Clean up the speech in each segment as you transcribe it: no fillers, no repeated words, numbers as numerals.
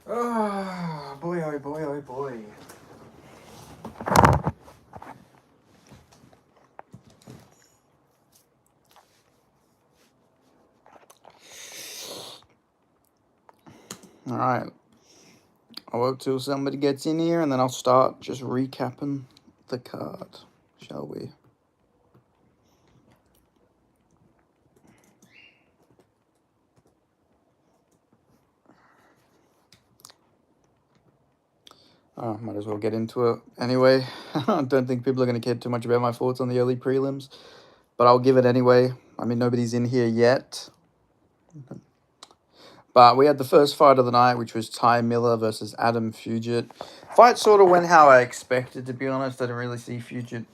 Oh, boy, oh boy, oh boy. Alright. I'll wait till somebody gets in here and then I'll start just recapping the card, shall we? Might as well get into it. Anyway, I don't think people are going to care too much about my thoughts on the early prelims, but I'll give it anyway. I mean, nobody's in here yet. But we had the first fight of the night, which was Ty Miller versus Adam Fugit. Fight sort of went how I expected, to be honest. I didn't really see Fugit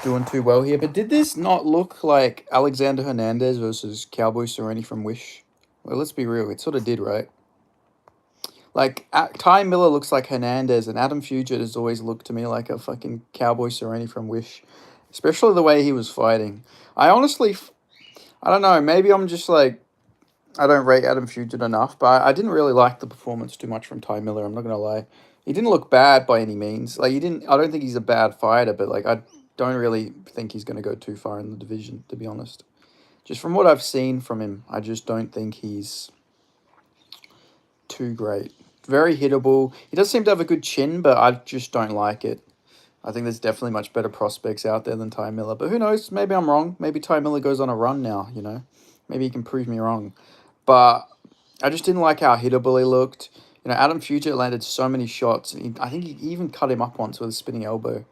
doing too well here. But did this not look like Alexander Hernandez versus Cowboy Cerrone from Wish? Well, let's be real. It sort of did, right? Like, Ty Miller looks like Hernandez, and Adam Fugit has always looked to me like a fucking Cowboy Cerrone from Wish. Especially the way he was fighting. I honestly, I don't know, maybe I'm just like, I don't rate Adam Fugit enough, but I didn't really like the performance too much from Ty Miller, I'm not going to lie. He didn't look bad by any means. Like, I don't think he's a bad fighter, but like, I don't really think he's going to go too far in the division, to be honest. Just from what I've seen from him, I just don't think he's too great. Very hittable. He does seem to have a good chin, but I just don't like it. I think there's definitely much better prospects out there than Ty Miller. But who knows? Maybe I'm wrong. Maybe Ty Miller goes on a run now, you know? Maybe he can prove me wrong. But I just didn't like how hittable he looked. You know, Adam Fugit landed so many shots. And I think he even cut him up once with a spinning elbow.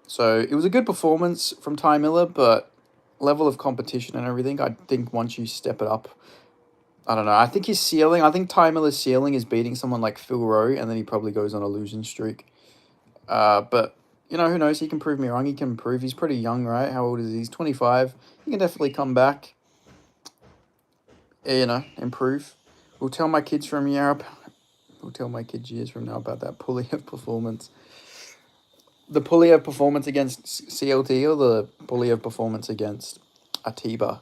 So it was a good performance from Ty Miller, but level of competition and everything, I think once you step it up, I don't know. I think his ceiling, I think Ty Miller's ceiling is beating someone like Phil Rowe, and then he probably goes on a losing streak. But, you know, who knows? He can prove me wrong. He can improve. He's pretty young, right? How old is he? He's 25. He can definitely come back, you know, improve. We'll tell my kids from Europe. We'll tell my kids years from now about that Puliev performance. The Puliev performance against CLT or the Puliev performance against Atiba?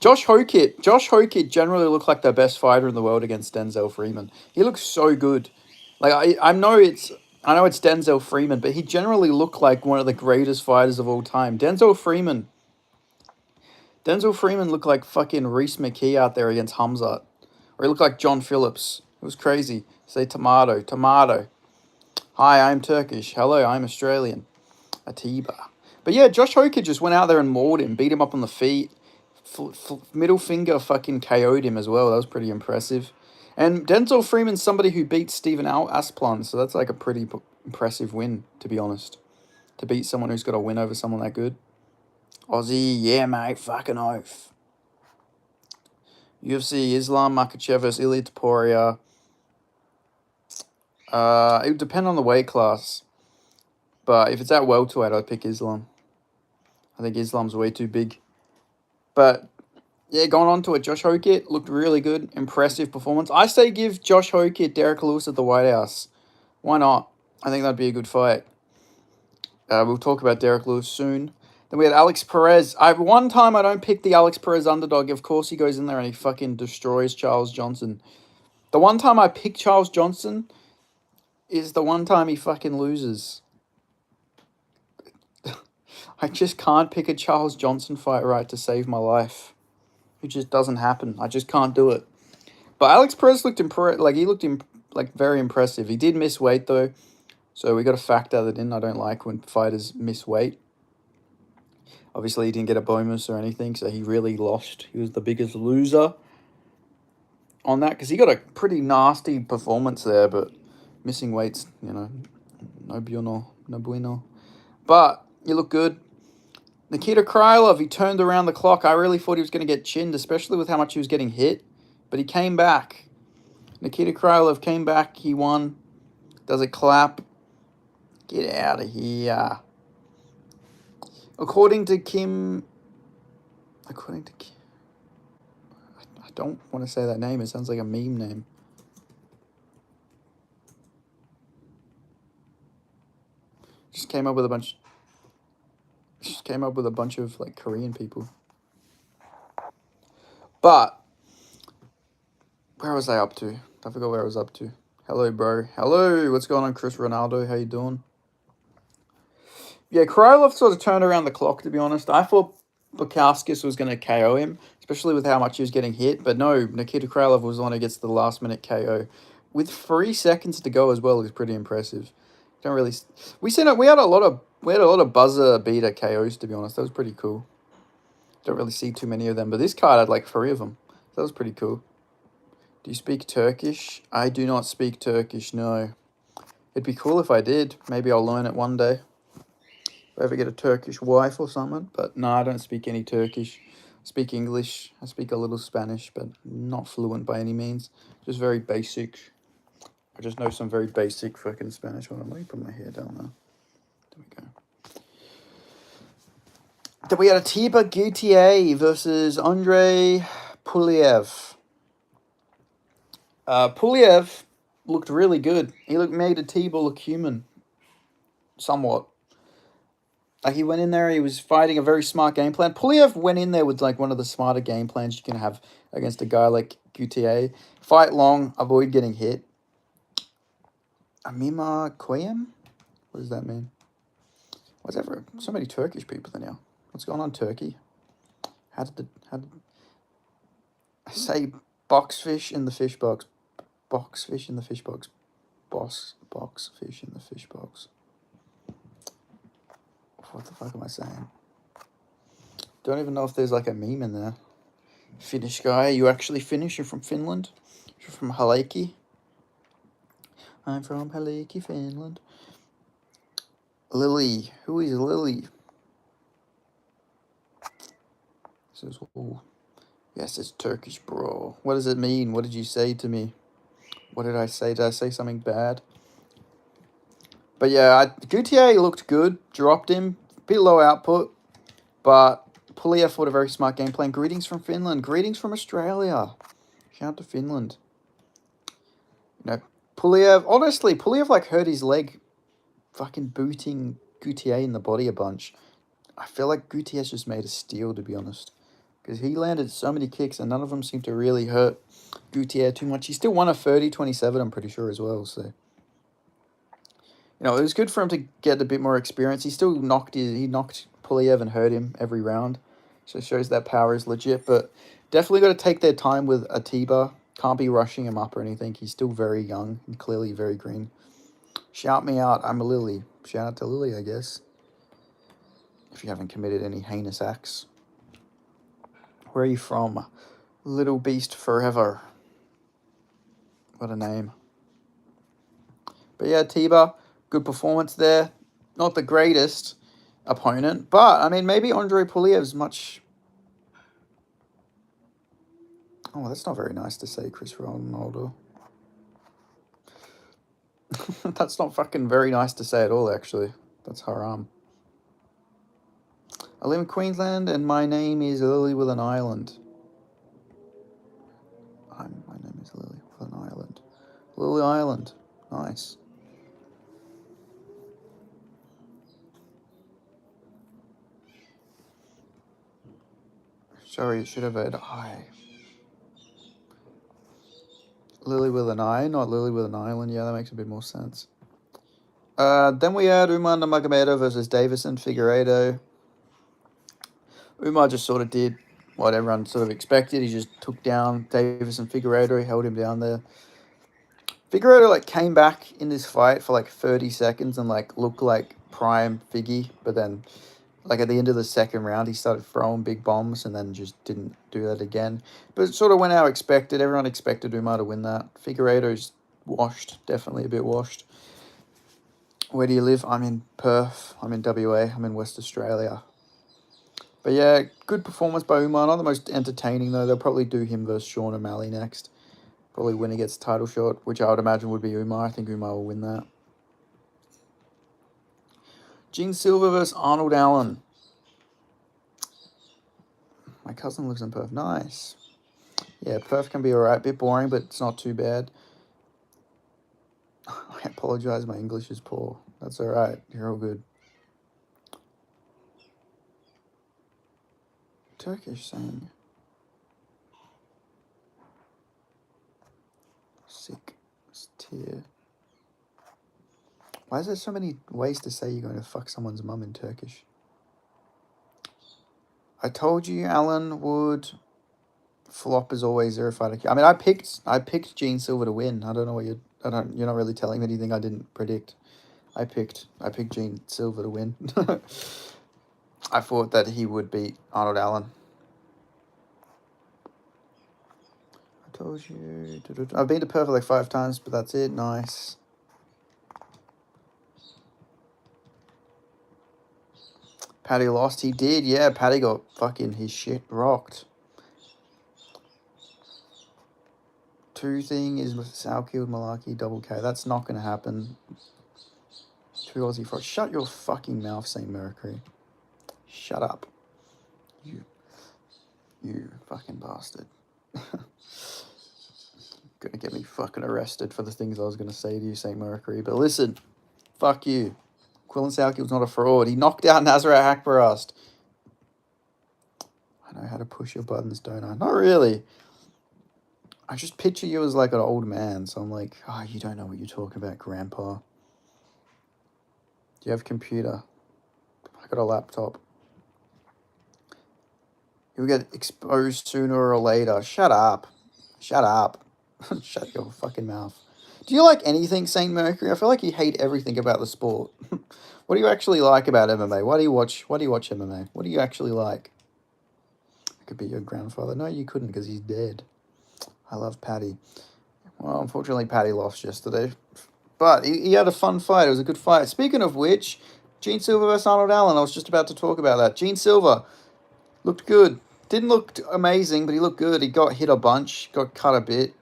Josh Hokit generally looked like the best fighter in the world against Denzel Freeman. He looks so good. Like I know it's Denzel Freeman, but he generally looked like one of the greatest fighters of all time. Denzel Freeman looked like fucking Reese McKee out there against Hamzat. Or he looked like John Phillips. It was crazy. Say tomato, tomato. Hi, I'm Turkish. Hello, I'm Australian. Atiba. But yeah, Josh Hokit just went out there and mauled him, beat him up on the feet. Middle finger fucking KO'd him as well. That was pretty impressive. And Denzel Freeman's somebody who beat Stephen Asplan, so that's like a pretty impressive win, to be honest. To beat someone who's got a win over someone that good. Aussie, yeah, mate, fucking oath. UFC, Islam Makhachev vs. Ilia Topuria. It would depend on the weight class. But if it's at welterweight, I'd pick Islam. I think Islam's way too big. But yeah, going on to it, Josh Hokit looked really good. Impressive performance. I say give Josh Hokit Derek Lewis at the White House. Why not? I think that'd be a good fight. We'll talk about Derek Lewis soon. Then we had Alex Perez. One time I don't pick the Alex Perez underdog. Of course he goes in there and he fucking destroys Charles Johnson. The one time I pick Charles Johnson is the one time he fucking loses. I just can't pick a Charles Johnson fight right to save my life. It just doesn't happen. I just can't do it. But Alex Perez looked very impressive. He did miss weight though, so we got to factor that in. I don't like when fighters miss weight. Obviously, he didn't get a bonus or anything, so he really lost. He was the biggest loser on that because he got a pretty nasty performance there, but missing weight's, you know, no bueno. But he looked good. Nikita Krylov, he turned around the clock. I really thought he was going to get chinned, especially with how much he was getting hit. But he came back. Nikita Krylov came back. He won. Does a clap. Get out of here. According to Kim... I don't want to say that name. It sounds like a meme name. Just came up with a bunch of like Korean people. But where was I up to? I forgot where I was up to. Hello, bro. Hello. What's going on, Chris Ronaldo? How you doing? Yeah, Krylov sort of turned around the clock, to be honest. I thought Bukowskis was going to KO him, especially with how much he was getting hit. But no, Nikita Krylov was the one who gets the last minute KO. With 3 seconds to go as well is pretty impressive. Don't really. We had a lot of buzzer beater KOs, to be honest. That was pretty cool. Don't really see too many of them, but this card had like 3 of them. That was pretty cool. Do you speak Turkish? I do not speak Turkish, no. It'd be cool if I did. Maybe I'll learn it one day. If I ever get a Turkish wife or something. But no, I don't speak any Turkish. I speak English. I speak a little Spanish, but not fluent by any means. Just very basic. I just know some very basic fucking Spanish. Hold on, let me put my hair down there. There we go. Then we had a Tiba Gutier versus Andrei Puliev. Puliev looked really good. He made a Tiba look human. Somewhat. Like he went in there, he was fighting a very smart game plan. Puliev went in there with like one of the smarter game plans you can have against a guy like Gutier. Fight long, avoid getting hit. Amima Koyem? What does that mean? What's ever so many Turkish people there now? What's going on, Turkey? How did I say boxfish in the fish box? Boxfish in the fish box. Box fish in the fish box. What the fuck am I saying? Don't even know if there's like a meme in there. Finnish guy. Are you actually Finnish? You're from Finland? You're from Helsinki? I'm from Helsinki, Finland. Lily. Who is Lily? Says, oh. Yes, it's Turkish, bro. What does it mean? What did you say to me? What did I say? Did I say something bad? But yeah, Gutier looked good. Dropped him. Bit low output. But Puliev fought a very smart game plan. Greetings from Finland. Greetings from Australia. Shout out to Finland. You know, Puliev, honestly, Puliev like hurt his leg fucking booting Gutier in the body a bunch. I feel like Gutierrez just made a steal, to be honest. Because he landed so many kicks and none of them seemed to really hurt Gutierrez too much. He still won a 30-27, I'm pretty sure, as well. So, you know, it was good for him to get a bit more experience. He still knocked Puliev and hurt him every round. So it shows that power is legit. But definitely got to take their time with Atiba. Can't be rushing him up or anything. He's still very young and clearly very green. Shout me out. I'm a Lily. Shout out to Lily, I guess. If you haven't committed any heinous acts. Where are you from? Little Beast Forever. What a name. But yeah, Tiba, good performance there. Not the greatest opponent, but I mean, maybe Andrei Puliev's much. Oh, that's not very nice to say, Chris Ronaldo. That's not fucking very nice to say at all, actually. That's haram. I live in Queensland and my name is Lily with an island. My name is Lily with an island. Lily Island. Nice. Sorry, it should have had I. Lily with an I, not Lily with an island. Yeah, that makes a bit more sense. Then we had Umar Nurmagomedov versus Davison Figueiredo. Umar just sort of did what everyone sort of expected. He just took down Davison Figueiredo. He held him down there. Figueiredo like came back in this fight for like 30 seconds and like looked like prime Figgy, but then like at the end of the second round he started throwing big bombs and then just didn't do that again. But it sort of went how expected. Everyone expected Umar to win that. Figueiredo's washed, definitely a bit washed. Where do you live? I'm in Perth. I'm in WA. I'm in West Australia. But yeah, good performance by Umar. Not the most entertaining though. They'll probably do him versus Sean O'Malley next. Probably winner gets title shot, which I would imagine would be Umar. I think Umar will win that. Gene Silva versus Arnold Allen. My cousin lives in Perth. Nice. Yeah, Perth can be alright. Bit boring, but it's not too bad. I apologize. My English is poor. That's alright. You're all good. Turkish saying. Let's see. here. Why is there so many ways to say you're going to fuck someone's mum in Turkish? I told you Alan would flop as always. Zero fighter. I mean, I picked Gene Silver to win. I don't know what you're. You're not really telling me anything I didn't predict. I picked Gene Silver to win. I thought that he would beat Arnold Allen. I told you. I've been to Perth like 5 times, but that's it. Nice. Paddy lost. He did. Yeah, Paddy got fucking his shit rocked. 2 thing is Sal killed Malarkey double K. That's not going to happen. 2 Aussie fights. Shut your fucking mouth, St. Mercury. Shut up. You fucking bastard. Gonna get me fucking arrested for the things I was gonna say to you, St. Mercury. But listen, fuck you. Quillan Salkill's not a fraud. He knocked out Nazareth Akbarast. I know how to push your buttons, don't I? Not really. I just picture you as like an old man, so I'm like, oh, you don't know what you're talking about, Grandpa. Do you have a computer? I got a laptop. You'll get exposed sooner or later. Shut up. Shut up. Shut your fucking mouth. Do you like anything, St. Mercury? I feel like you hate everything about the sport. What do you actually like about MMA? Why do you watch MMA? What do you actually like? I could be your grandfather. No, you couldn't because he's dead. I love Paddy. Well, unfortunately, Paddy lost yesterday. But he had a fun fight. It was a good fight. Speaking of which, Gene Silver versus Arnold Allen. I was just about to talk about that. Gene Silver looked good. Didn't look amazing, but he looked good. He got hit a bunch, got cut a bit.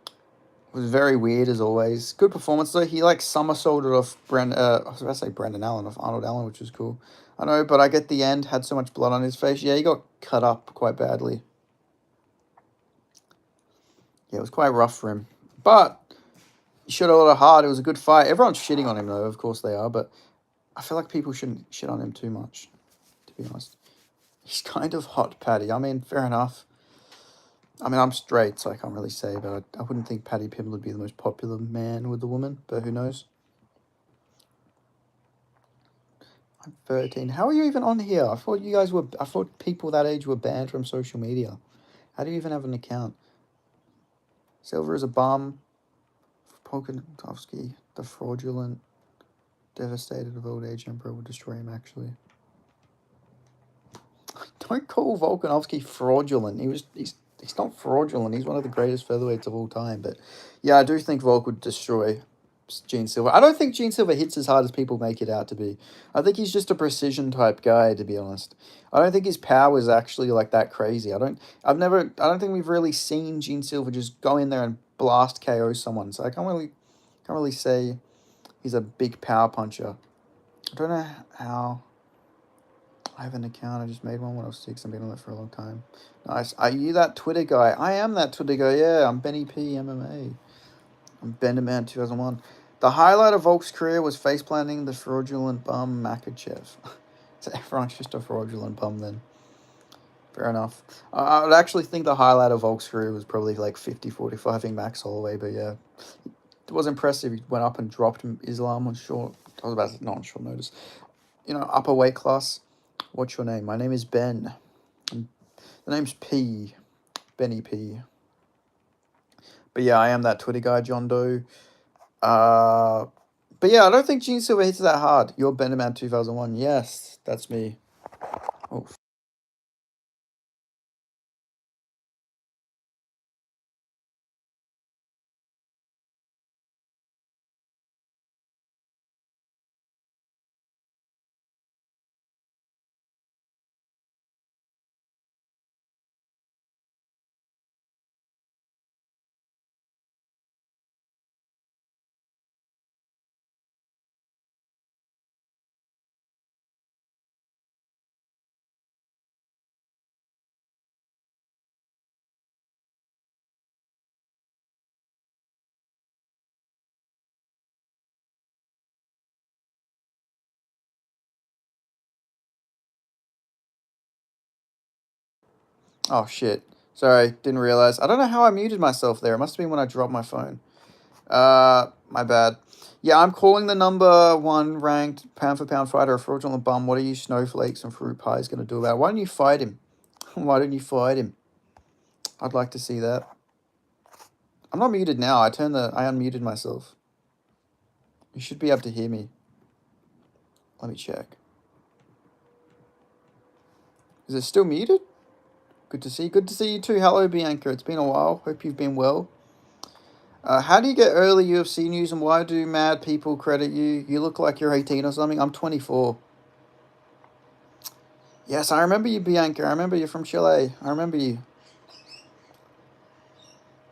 It was very weird as always. Good performance though. He like somersaulted off I was about to say Brendan Allen, off Arnold Allen, which was cool. I know, but I get the end, had so much blood on his face. Yeah, he got cut up quite badly. Yeah, it was quite rough for him. But he showed a lot of heart. It was a good fight. Everyone's shitting on him though, of course they are, but I feel like people shouldn't shit on him too much, to be honest. He's kind of hot, Paddy. I mean, fair enough. I mean, I'm straight, so I can't really say, but I wouldn't think Paddy Pimble would be the most popular man with the woman, but who knows? I'm 13. How are you even on here? I thought people that age were banned from social media. How do you even have an account? Silver is a bum. Polkanovsky, the fraudulent, devastated of old age emperor will destroy him, actually. Don't call Volkanovski fraudulent. He's not fraudulent. He's one of the greatest featherweights of all time. But yeah, I do think Volk would destroy Gene Silver. I don't think Gene Silver hits as hard as people make it out to be. I think he's just a precision type guy, to be honest. I don't think his power is actually like that crazy. I don't think we've really seen Gene Silver just go in there and blast KO someone. So I can't really say he's a big power puncher. I don't know how. I have an account. I just made one when I was 6. I've been on it for a long time. Nice. Are you that Twitter guy? I am that Twitter guy. Yeah, I'm Benny P MMA. I'm Benderman 2001. The highlight of Volk's career was face-planting the fraudulent bum Makachev. So everyone's just a fraudulent bum then. Fair enough. I would actually think the highlight of Volk's career was probably like 50-45ing Max Holloway, but yeah. It was impressive. He went up and dropped Islam on short. I was about to, not on short notice. Upper weight class. What's your name? My name is Ben. The name's P. Benny P. But yeah, I am that Twitter guy, John Doe. But yeah, I don't think Gene Silver hits that hard. You're Benderman 2001. Yes, that's me. Oh. Oh, shit. Sorry, didn't realize. I don't know how I muted myself there. It must have been when I dropped my phone. My bad. Yeah, I'm calling the number one ranked pound for pound fighter a fraudulent bum. What are you snowflakes and fruit pies going to do about it? Why don't you fight him? Why don't you fight him? I'd like to see that. I'm not muted now. I unmuted myself. You should be able to hear me. Let me check. Is it still muted? Good to see. Good to see you too. Hello, Bianca. It's been a while. Hope you've been well. How do you get early UFC news and why do mad people credit you? You look like you're 18 or something. I'm 24. Yes, I remember you, Bianca. I remember you from Chile. I remember you.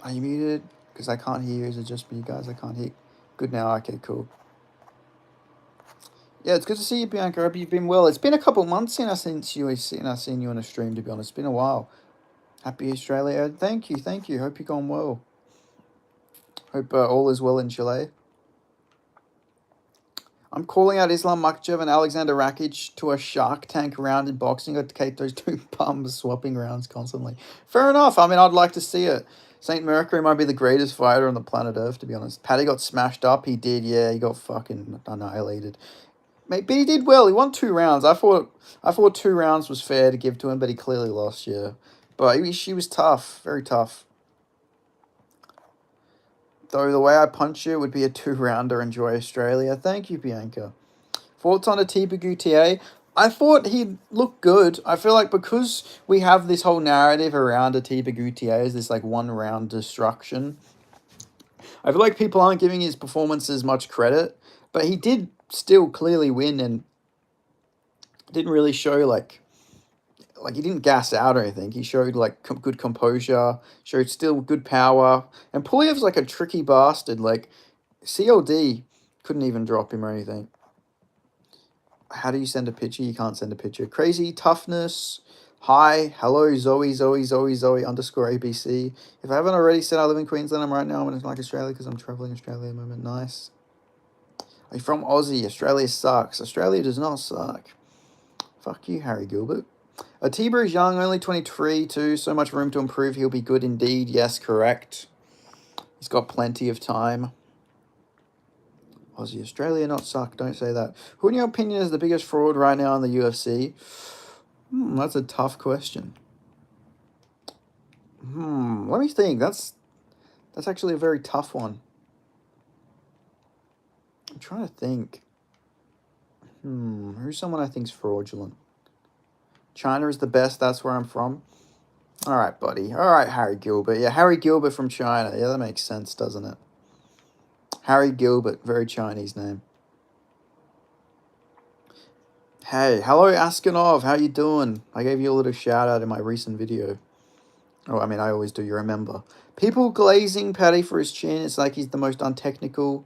Are you muted? Because I can't hear you. Is it just me, guys? I can't hear. Good now. Okay, cool. Yeah, it's good to see you, Bianca. I hope you've been well. It's been a couple months since I've seen you on a stream, to be honest. It's been a while. Happy Australia. Thank you, thank you. Hope you're going well. Hope all is well in Chile. I'm calling out Islam Makhachev and Alexander Rakic to a Shark Tank round in boxing. Got to keep those two bums swapping rounds constantly. Fair enough. I mean, I'd like to see it. St. Mercury might be the greatest fighter on the planet Earth, to be honest. Paddy got smashed up. He did, yeah. He got fucking annihilated. Mate, but he did well. He won 2 rounds. I thought 2 rounds was fair to give to him, but he clearly lost, yeah. But she was tough. Very tough. Though the way I punch you would be a 2-rounder. Enjoy Australia. Thank you, Bianca. Thoughts on Atiba Gutierrez? I thought he looked good. I feel like because we have this whole narrative around Atiba Gutierrez, this like 1-round destruction, I feel like people aren't giving his performance as much credit. But he did still clearly win and didn't really show like he didn't gas out or anything. He showed like good composure, showed still good power. And Puliev's like a tricky bastard. Like CLD couldn't even drop him or anything. How do you send a picture? You can't send a picture. Crazy toughness. Hi, hello, Zoe underscore ABC. If I haven't already said I live in Queensland, I'm right now. I'm in like Australia because I'm traveling Australia at the moment. Nice. Are you from Aussie? Australia sucks. Australia does not suck. Fuck you, Harry Gilbert. Atiba is young, only 23 too. So much room to improve. He'll be good indeed. Yes, correct. He's got plenty of time. Aussie, Australia not suck. Don't say that. Who, in your opinion, is the biggest fraud right now in the UFC? That's a tough question. Let me think. That's actually a very tough one. I'm trying to think. Who's someone I think's fraudulent? China is the best. That's where I'm from. All right, buddy. All right, Harry Gilbert. Yeah, Harry Gilbert from China. Yeah, that makes sense, doesn't it? Harry Gilbert. Very Chinese name. Hey, hello, Askanov. How you doing? I gave you a little shout out in my recent video. Oh, I mean, I always do. You remember. People glazing Paddy for his chin. It's like he's the most untechnical,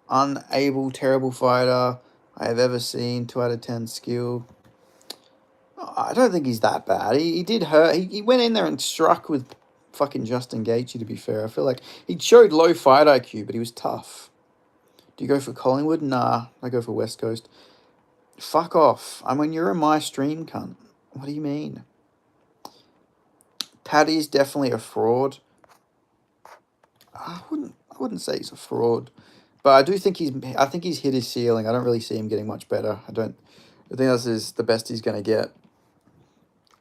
unable, terrible fighter I have ever seen. 2 out of 10 skill. I don't think he's that bad. He did hurt. He went in there and struck with fucking Justin Gaethje, to be fair. I feel like he showed low fight IQ, but he was tough. Do you go for Collingwood? Nah, I go for West Coast. Fuck off. I mean, you're in my stream, cunt. What do you mean? Paddy's definitely a fraud. I wouldn't say he's a fraud. But I do think he's hit his ceiling. I don't really see him getting much better. I think this is the best he's gonna get.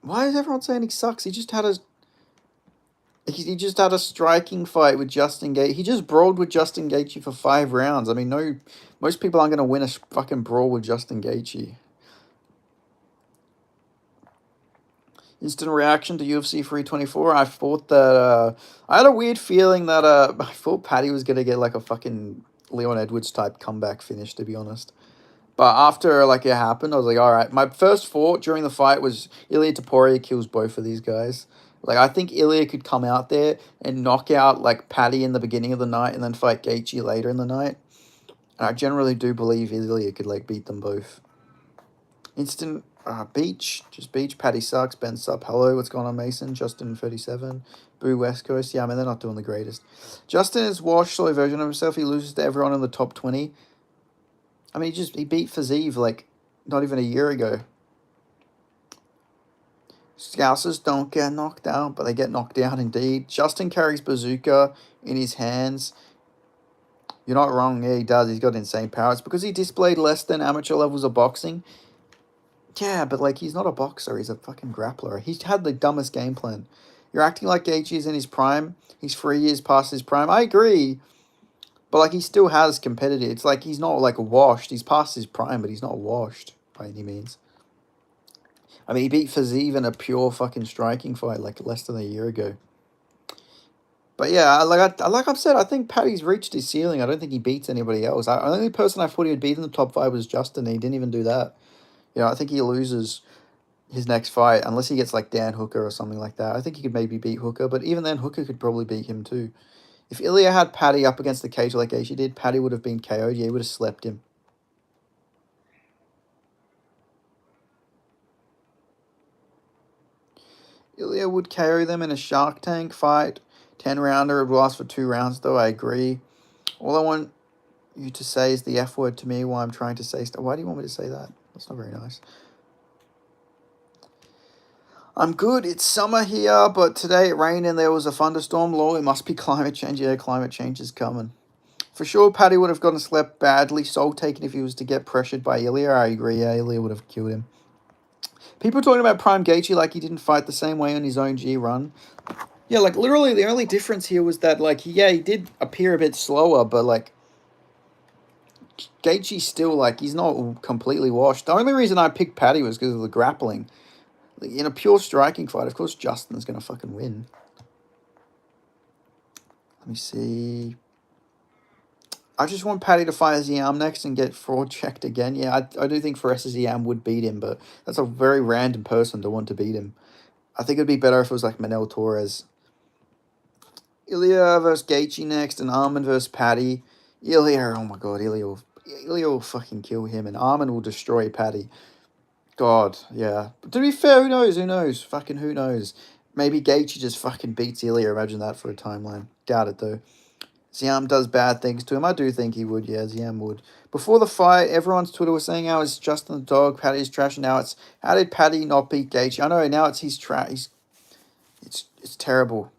Why is everyone saying he sucks? He just had a striking fight with Justin Gaethje. He just brawled with Justin Gaethje for 5 rounds. I mean, no, most people aren't going to win a fucking brawl with Justin Gaethje. Instant reaction to UFC 324. I thought that I had a weird feeling that I thought Paddy was going to get like a fucking Leon Edwards type comeback finish, to be honest. But after like it happened, I was like, all right. My first thought during the fight was Ilia Topuria kills both of these guys. Like, I think Ilia could come out there and knock out like Paddy in the beginning of the night and then fight Gaethje later in the night. And I generally do believe Ilia could like beat them both. Instant Beach, just Beach. Paddy sucks. Ben sup. Hello, what's going on, Mason? Justin 37. Boo West Coast. Yeah, I mean they're not doing the greatest. Justin is washed, slow version of himself. He loses to everyone in the top 20. I mean, he beat Fazeev, like, not even a year ago. Scousers don't get knocked out, but they get knocked out indeed. Justin carries bazooka in his hands. You're not wrong. Yeah, he does. He's got insane power. It's because he displayed less than amateur levels of boxing. Yeah, but like he's not a boxer. He's a fucking grappler. He's had the dumbest game plan. You're acting like Gaethje is in his prime. He's 3 years past his prime. I agree, but like he still has competitive. It's like he's not like washed. He's past his prime, but he's not washed by any means. I mean, he beat Fazeev in a pure fucking striking fight like less than a year ago. But yeah, like I've said, I think Paddy's reached his ceiling. I don't think he beats anybody else. The only person I thought he would beat in the top 5 was Justin. And he didn't even do that. I think he loses his next fight unless he gets like Dan Hooker or something like that. I think he could maybe beat Hooker, but even then, Hooker could probably beat him too. If Ilya had Paddy up against the cage like Gaethje did, Paddy would have been KO'd. Yeah, he would have slept him. Ilya would carry them in a Shark Tank fight. 10-rounder. It would last for 2 rounds, though. I agree. All I want you to say is the F word to me while I'm trying to say stuff. Why do you want me to say that? That's not very nice. I'm good. It's summer here, but today it rained and there was a thunderstorm. Lol, it must be climate change. Yeah, climate change is coming. For sure, Paddy would have gotten slept badly, soul taken if he was to get pressured by Ilya. I agree. Yeah, Ilya would have killed him. People talking about Prime Gaethje like he didn't fight the same way on his own G run. Yeah, like literally the only difference here was that like he did appear a bit slower, but like Gaethje's still like he's not completely washed. The only reason I picked Paddy was because of the grappling. In a pure striking fight, of course Justin's gonna fucking win. Let me see. I just want Paddy to fight Ziam next and get fraud checked again. Yeah, I do think Fares Ziam would beat him, but that's a very random person to want to beat him. I think it'd be better if it was like Manel Torres. Ilya versus Gaethje next, and Arman versus Paddy. Ilya, oh my god, Ilya will fucking kill him, and Arman will destroy Paddy. God, yeah. But to be fair, who knows? Who knows? Fucking who knows? Maybe Gaethje just fucking beats Ilya. Imagine that for a timeline. Doubt it though. Ziam does bad things to him. I do think he would. Yeah, Ziam would. Before the fight, everyone's Twitter was saying how it's Justin the dog, Paddy's trash. Now it's how did Paddy not beat Gaethje? I know now it's his trash. It's terrible.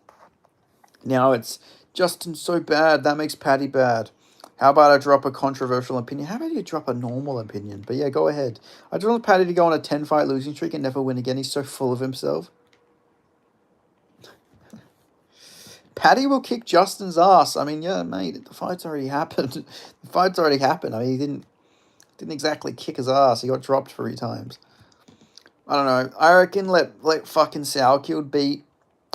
Now it's Justin's so bad that makes Paddy bad. How about I drop a controversial opinion? How about you drop a normal opinion? But yeah, go ahead. I just want Paddy to go on a 10-fight losing streak and never win again. He's so full of himself. Paddy will kick Justin's ass. I mean, yeah, mate, the fight's already happened. The fight's already happened. I mean, he didn't exactly kick his ass. He got dropped 3 times. I don't know. I reckon let fucking Sourkill beat.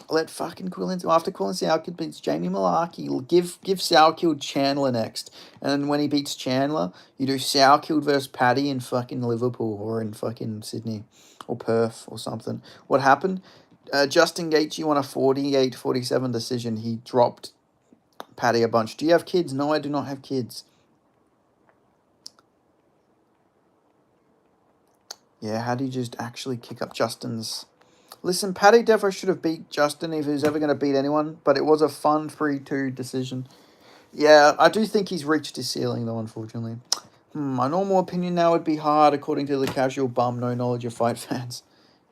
Let fucking Quillen, after Quillen Sourkill beats Jamie Malarkey, give Sourkill Chandler next. And then when he beats Chandler, you do Sourkill versus Paddy in fucking Liverpool or in fucking Sydney or Perth or something. What happened? Justin Gaethje won a 48-47 decision. He dropped Paddy a bunch. Do you have kids? No, I do not have kids. Yeah, how do you just actually kick up Justin's... Listen, Paddy Devo should have beat Justin if he was ever going to beat anyone, but it was a fun 3-2 decision. Yeah, I do think he's reached his ceiling, though, unfortunately. My normal opinion now would be hard, according to the casual bum, no knowledge of fight fans.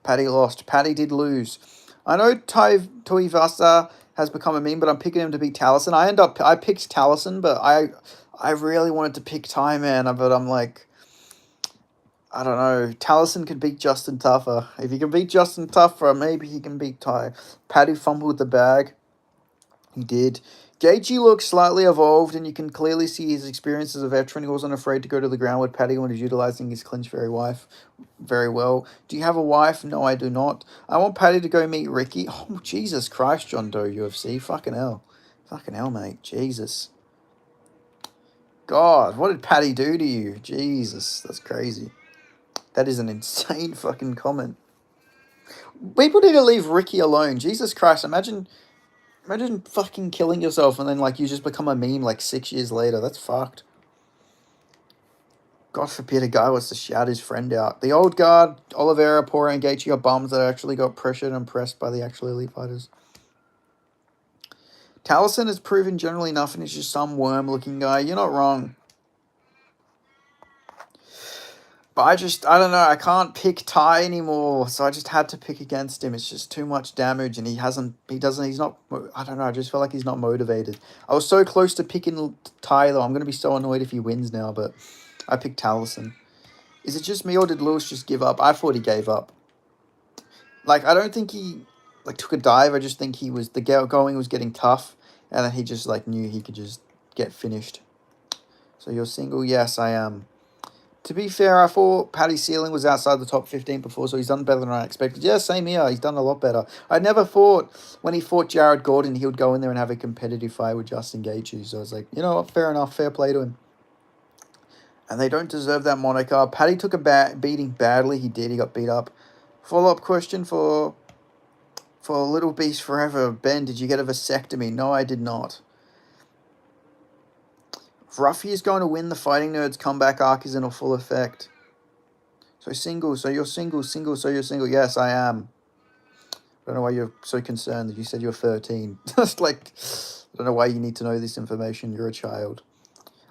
Paddy lost. Paddy did lose. I know Tuivasa has become a meme, but I'm picking him to beat Taliesin. I picked Taliesin, but I really wanted to pick Ty, man, but I'm like... I don't know. Taliesin could beat Justin tougher. If he can beat Justin tougher, maybe he can beat Ty. Paddy fumbled the bag. He did. Gaethje looks slightly evolved, and you can clearly see his experience as a veteran. He wasn't afraid to go to the ground with Paddy when he's utilizing his clinch very well. Do you have a wife? No, I do not. I want Paddy to go meet Ricky. Oh, Jesus Christ, John Doe, UFC. Fucking hell. Fucking hell, mate. Jesus. God, what did Paddy do to you? Jesus, that's crazy. That is an insane fucking comment. People need to leave Ricky alone. Jesus Christ, imagine fucking killing yourself and then like you just become a meme like 6 years later. That's fucked. God forbid a guy wants to shout his friend out. The old guard, Oliveira, Poirier, and Gaethje are bums that actually got pressured and pressed by the actual elite fighters. Taliesin has proven generally nothing. He's just some worm-looking guy. You're not wrong. But I don't know. I can't pick Ty anymore, so I just had to pick against him. It's just too much damage, and he's not. I don't know. I just feel like he's not motivated. I was so close to picking Ty though. I'm gonna be so annoyed if he wins now, but I picked Taliesin. Is it just me or did Lewis just give up? I thought he gave up. Like I don't think he took a dive. I just think he was going was getting tough, and then he just knew he could just get finished. So you're single? Yes, I am. To be fair, I thought Paddy Sealing was outside the top 15 before, so he's done better than I expected. Yeah, same here. He's done a lot better. I never thought when he fought Jared Gordon, he would go in there and have a competitive fight with Justin Gaethje. So I was like, you know what? Fair enough. Fair play to him. And they don't deserve that moniker. Paddy took a beating badly. He did. He got beat up. Follow-up question for Little Beast Forever. Ben, did you get a vasectomy? No, I did not. Ruffy is going to win. The Fighting Nerds comeback arc is in a full effect. So single, so you're single, so you're single. Yes, I am. I don't know why you're so concerned that you said you're 13. Just I don't know why you need to know this information. You're a child.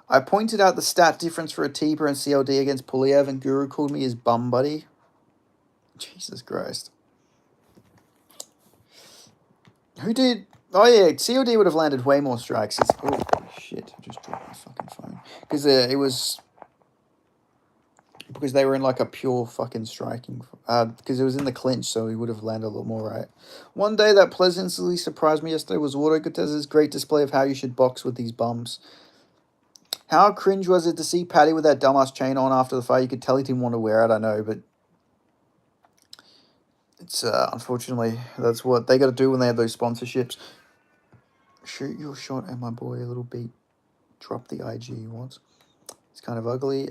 I pointed out the stat difference for Atiba and CLD against Puliev, and Guru called me his bum buddy. Jesus Christ. Who did... Oh, yeah, CLD would have landed way more strikes. Oh, shit. I just dropped my fucking phone. Because it was... Because they were in a pure fucking striking. Because it was in the clinch, so he would have landed a lot more, right? One day that pleasantly surprised me yesterday was Auto Cortez's great display of how you should box with these bums. How cringe was it to see Paddy with that dumbass chain on after the fight? You could tell he didn't want to wear it, I know, but... It's, unfortunately, that's what they got to do when they have those sponsorships. Shoot your shot at my boy, a little beat. Drop the IG once. It's kind of ugly.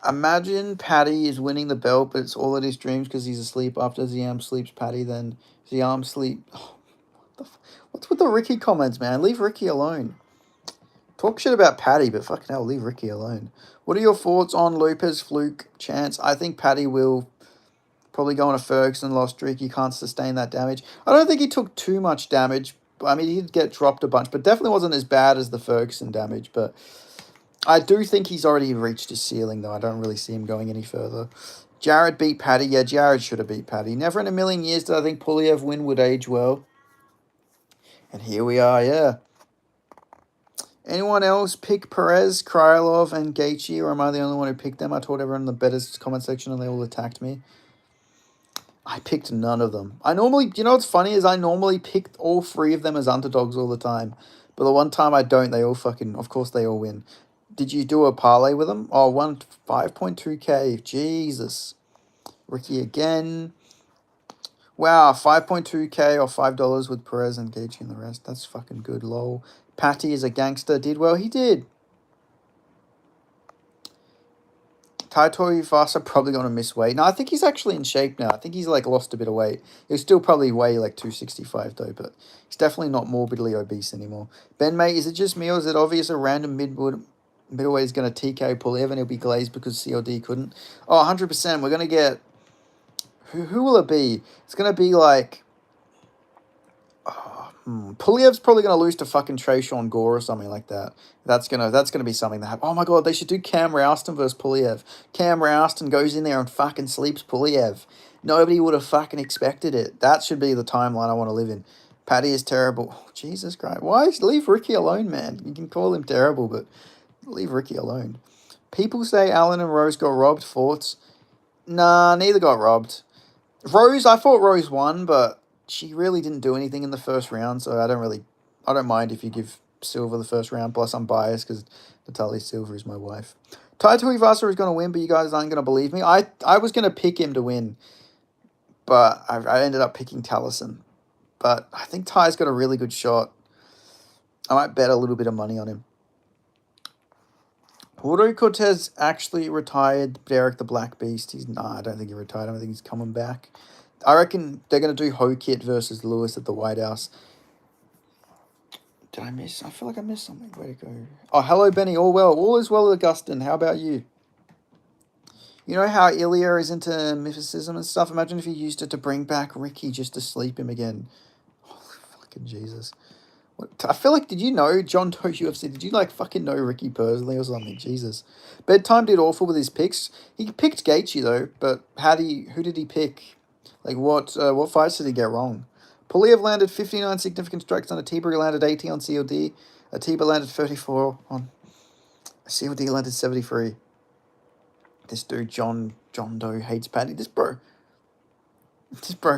Imagine Paddy is winning the belt, but it's all in his dreams because he's asleep. After Ziam sleeps Paddy, then Ziam sleep. Oh, what's with the Ricky comments, man? Leave Ricky alone. Talk shit about Paddy, but fucking hell, leave Ricky alone. What are your thoughts on Lopez, Fluke, Chance? I think Paddy will probably go on a Ferguson loss streak. He can't sustain that damage. I don't think he took too much damage. I mean, he did get dropped a bunch, but definitely wasn't as bad as the Ferguson damage. But I do think he's already reached his ceiling, though. I don't really see him going any further. Jared beat Paddy. Yeah, Jared should have beat Paddy. Never in a million years did I think Puliev win would age well. And here we are, yeah. Anyone else pick Perez, Krylov, and Gaethje, or am I the only one who picked them? I told everyone in the better comment section and they all attacked me. I picked none of them. You know what's funny is I normally pick all three of them as underdogs all the time. But the one time I don't, they all of course they all win. Did you do a parlay with them? Oh, 5.2k. Jesus. Ricky again. Wow, 5.2k or $5 with Perez and Gaethje and the rest. That's fucking good, lol. Patty is a gangster. Did well? He did. Taito Ufasa probably going to miss weight. No, I think he's actually in shape now. I think he's lost a bit of weight. He'll still probably weigh 265 though, but he's definitely not morbidly obese anymore. Ben, mate, is it just me or is it obvious a random middleweight is going to TK Pulev and he'll be glazed because CLD couldn't? Oh, 100%. We're going to get... Who will it be? It's going to be Puliev's probably going to lose to fucking Trayshawn Gore or something like that. That's gonna be something that happens. Oh my god, they should do Cam Rouston versus Puliev. Cam Rouston goes in there and fucking sleeps Puliev. Nobody would have fucking expected it. That should be the timeline I want to live in. Paddy is terrible. Oh, Jesus Christ. Why? Leave Ricky alone, man. You can call him terrible, but leave Ricky alone. People say Allen and Rose got robbed. Thoughts? Nah, neither got robbed. I thought Rose won, but she really didn't do anything in the first round, so I don't mind if you give Silva the first round. Plus, I'm biased because Natalia Silva is my wife. Taito Ivasa is going to win, but you guys aren't going to believe me. I was going to pick him to win, but I ended up picking Taliesin. But I think Ty's got a really good shot. I might bet a little bit of money on him. Auto Cortez actually retired Derek the Black Beast. I don't think he retired. I don't think he's coming back. I reckon they're going to do Hokit versus Lewis at the White House. Did I miss? I feel like I missed something. Where'd it go? Oh, hello, Benny. All well. All is well, Augustine. How about you? You know how Ilya is into mysticism and stuff? Imagine if he used it to bring back Ricky just to sleep him again. Holy fucking Jesus. I feel like, did you know John Doe UFC? Did you like fucking know Ricky personally or something? Jesus. Bedtime did awful with his picks. He picked Gaethje though, but who did he pick? Like what fights did he get wrong? Poliev landed 59 significant strikes on Atiba. He landed 80 on COD. Atiba landed 34 on COD. Landed 73. This dude John Doe hates Paddy. This bro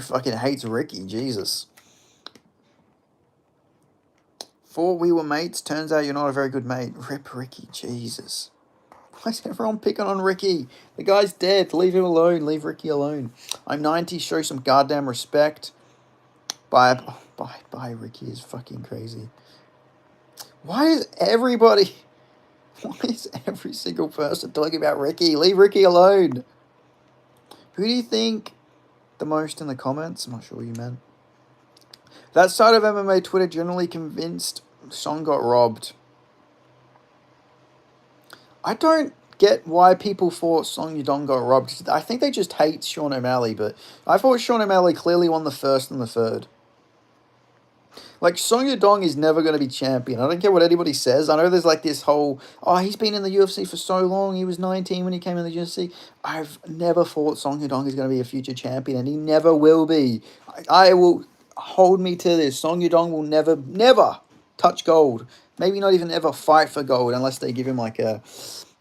fucking hates Ricky. Jesus. Thought we were mates. Turns out you're not a very good mate. Rip Ricky. Jesus. Why is everyone picking on Ricky? The guy's dead. Leave him alone. Leave Ricky alone. I'm 90. Show some goddamn respect. Bye, Ricky is fucking crazy. Why is every single person talking about Ricky? Leave Ricky alone. Who do you think the most in the comments? I'm not sure what you meant. That side of MMA Twitter generally convinced Song got robbed. I don't get why people thought Song Yudong got robbed. I think they just hate Sean O'Malley, but I thought Sean O'Malley clearly won the first and the third. Like, Song Yudong is never going to be champion. I don't care what anybody says. I know there's like this whole, he's been in the UFC for so long. He was 19 when he came in the UFC. I've never thought Song Yudong is going to be a future champion, and he never will be. I will hold me to this. Song Yudong will never touch gold. Maybe not even ever fight for gold unless they give him like a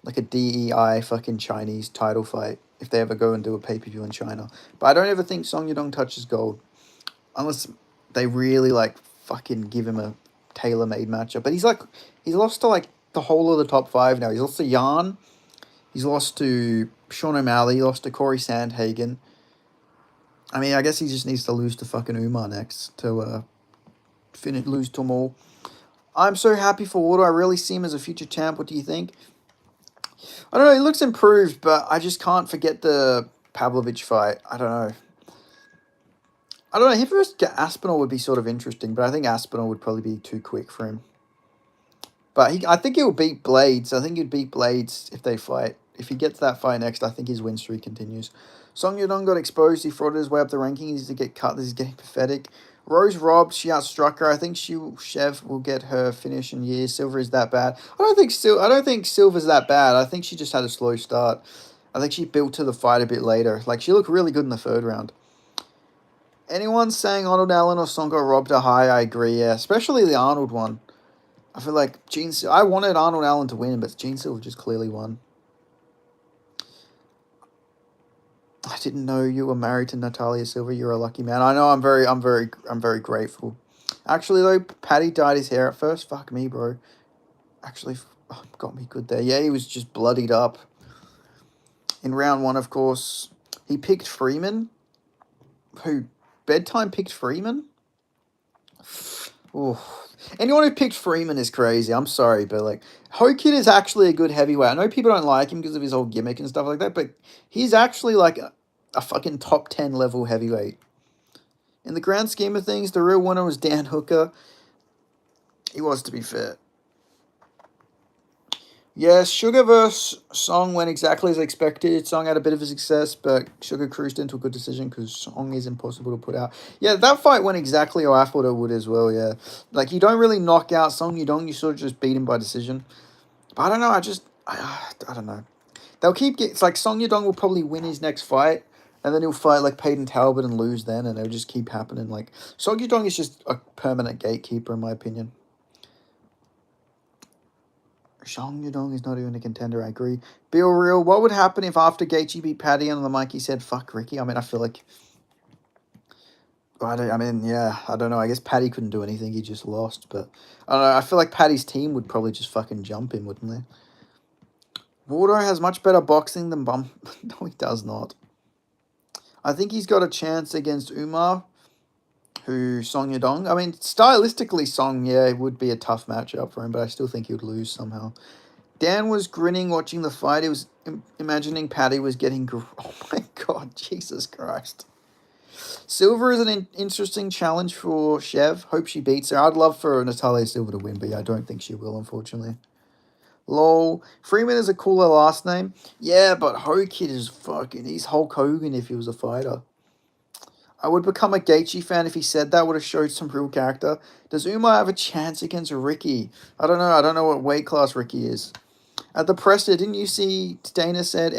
DEI fucking Chinese title fight if they ever go and do a pay-per-view in China. But I don't ever think Song Yudong touches gold unless they really like fucking give him a tailor-made matchup. But he's lost to like the whole of the top 5 now. He's lost to Jan. He's lost to Sean O'Malley. He lost to Corey Sandhagen. I mean, I guess he just needs to lose to fucking Umar next to lose to them all. I'm so happy for Wardle. I really see him as a future champ. What do you think? I don't know. He looks improved, but I just can't forget the Pavlovich fight. I don't know. Him versus Aspinall would be sort of interesting, but I think Aspinall would probably be too quick for him. But I think he'll beat Blades. I think he'd beat Blades if they fight. If he gets that fight next, I think his win streak continues. Song Yudong got exposed. He frauded his way up the rankings. He needs to get cut. This is getting pathetic. Rose robbed. She outstruck her. I think Chev will get her finish in years. Silver is that bad. I don't think Silver's that bad. I think she just had a slow start. I think she built to the fight a bit later. Like, she looked really good in the third round. Anyone saying Arnold Allen or Song got robbed are high, I agree, yeah. Especially the Arnold one. I feel like I wanted Arnold Allen to win, but Gene Silver just clearly won. I didn't know you were married to Natalia Silva. You're a lucky man. I know. I'm very grateful. Actually, though, Paddy dyed his hair at first. Fuck me, bro. Actually, got me good there. Yeah, he was just bloodied up. In round 1, of course, he picked Freeman. Bedtime picked Freeman? Ooh. Anyone who picked Freeman is crazy. I'm sorry, but like, Hokid is actually a good heavyweight. I know people don't like him because of his whole gimmick and stuff like that, but he's actually like a fucking top 10 level heavyweight. In the grand scheme of things, the real winner was Dan Hooker. He was, to be fair. Yes, Sugar vs. Song went exactly as expected. Song had a bit of a success, but Sugar cruised into a good decision because Song is impossible to put out. Yeah, that fight went exactly how I thought it would as well, yeah. Like, you don't really knock out Song Yudong, you sort of just beat him by decision. But I don't know, I don't know. It's like Song Yudong will probably win his next fight, and then he'll fight like Peyton Talbot and lose then, and it'll just keep happening. Like, Song Yudong is just a permanent gatekeeper, in my opinion. Song Yudong is not even a contender, I agree. Bill Real, what would happen if after Gaethje beat Paddy and on the mic he said, fuck Ricky? I mean, I feel like... I don't know. I guess Paddy couldn't do anything. He just lost. But, I don't know. I feel like Paddy's team would probably just fucking jump him, wouldn't they? Wardo has much better boxing than Bum... No, he does not. I think he's got a chance against Umar, who Song Yudong. I mean, stylistically, Song, it would be a tough matchup for him, but I still think he would lose somehow. Dan was grinning watching the fight. He was imagining Paddy was getting... Oh my God, Jesus Christ. Silver is an interesting challenge for Chev. Hope she beats her. I'd love for Natalia Silva to win, but I don't think she will, unfortunately. Lol. Freeman is a cooler last name. Yeah, but Hokid is fucking... He's Hulk Hogan if he was a fighter. I would become a Gaethje fan if he said that. Would have showed some real character. Does Umar have a chance against Ricky? I don't know. I don't know what weight class Ricky is. At the presser, didn't you see Dana said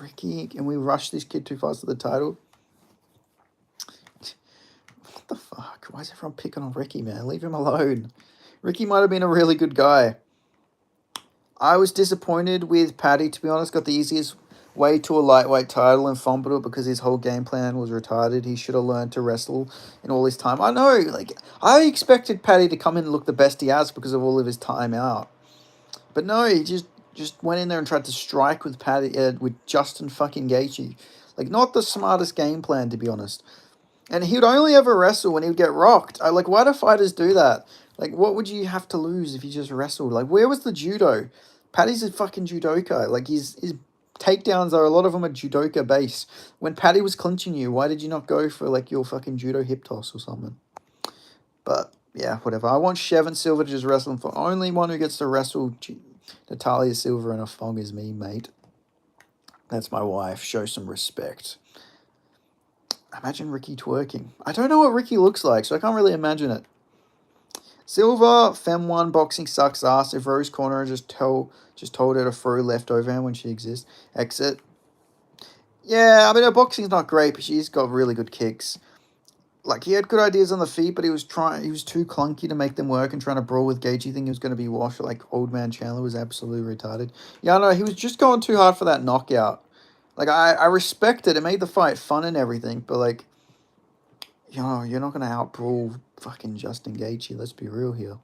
Ricky and we rushed this kid too fast to the title? What the fuck? Why is everyone picking on Ricky, man? Leave him alone. Ricky might have been a really good guy. I was disappointed with Paddy, to be honest. Got the easiest way to a lightweight title and fumbled it because his whole game plan was retarded. He should have learned to wrestle in all his time. I know, like, I expected Paddy to come in and look the best he has because of all of his time out. But no, he just went in there and tried to strike with Paddy, with Justin fucking Gaethje. Like, not the smartest game plan, to be honest. And he would only ever wrestle when he would get rocked. Why do fighters do that? Like, what would you have to lose if you just wrestled? Like, where was the judo? Paddy's a fucking judoka. Like, his takedowns are, a lot of them are judoka based. When Paddy was clinching you, why did you not go for, like, your fucking judo hip toss or something? But, yeah, whatever. I want Chevin Silver to just wrestle him. For only one who gets to wrestle Natalia Silver in a thong is me, mate. That's my wife. Show some respect. Imagine Ricky twerking. I don't know what Ricky looks like, so I can't really imagine it. Silver, Fem 1, boxing sucks ass. If Rose Corner just told her to throw left over him when she exists. Exit. Yeah, I mean, her boxing's not great, but she's got really good kicks. Like, he had good ideas on the feet, but he was too clunky to make them work and trying to brawl with Gaethje, thinking he was going to be washed. Like, old man Chandler was absolutely retarded. Yeah, no, he was just going too hard for that knockout. Like, I respect it. It made the fight fun and everything, but, like, you're not going to out-brawl fucking Justin Gaethje. Let's be real here.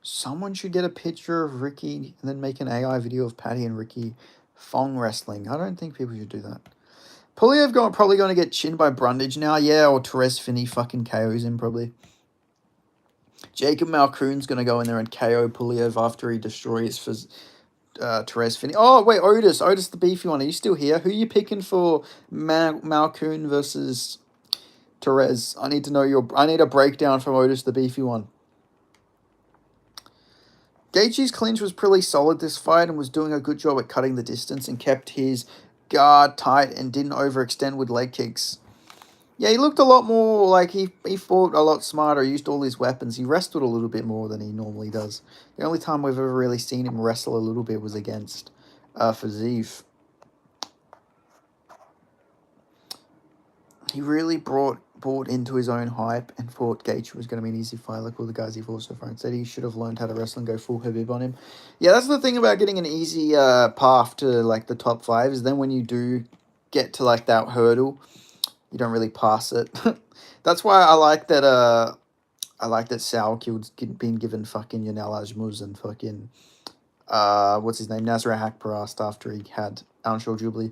Someone should get a picture of Ricky and then make an AI video of Paddy and Ricky thong wrestling. I don't think people should do that. Puliev probably going to get chinned by Brundage now. Yeah, or Therese Finney fucking KOs him probably. Jacob Malkoon's going to go in there and KO Puliev after he destroys Therese Finney. Oh, wait, Otis the beefy one. Are you still here? Who are you picking for Malkoon versus Therese? I need a breakdown from Otis the beefy one. Gaethje's clinch was pretty solid this fight and was doing a good job at cutting the distance and kept his guard tight and didn't overextend with leg kicks. Yeah, he looked a lot more like he fought a lot smarter. He used all his weapons. He wrestled a little bit more than he normally does. The only time we've ever really seen him wrestle a little bit was against Fiziev. He really bought into his own hype and thought Gaethje was going to be an easy fight like all the guys he fought so far. Instead, he should have learned how to wrestle and go full Habib on him. Yeah, that's the thing about getting an easy path to like the top 5 is then when you do get to like that hurdle, you don't really pass it. That's why I like that. I like that Sauerkild's been given fucking Yanel Ajmuz and fucking what's his name, Nasrat Haqparast after he had Anshul Jubilee.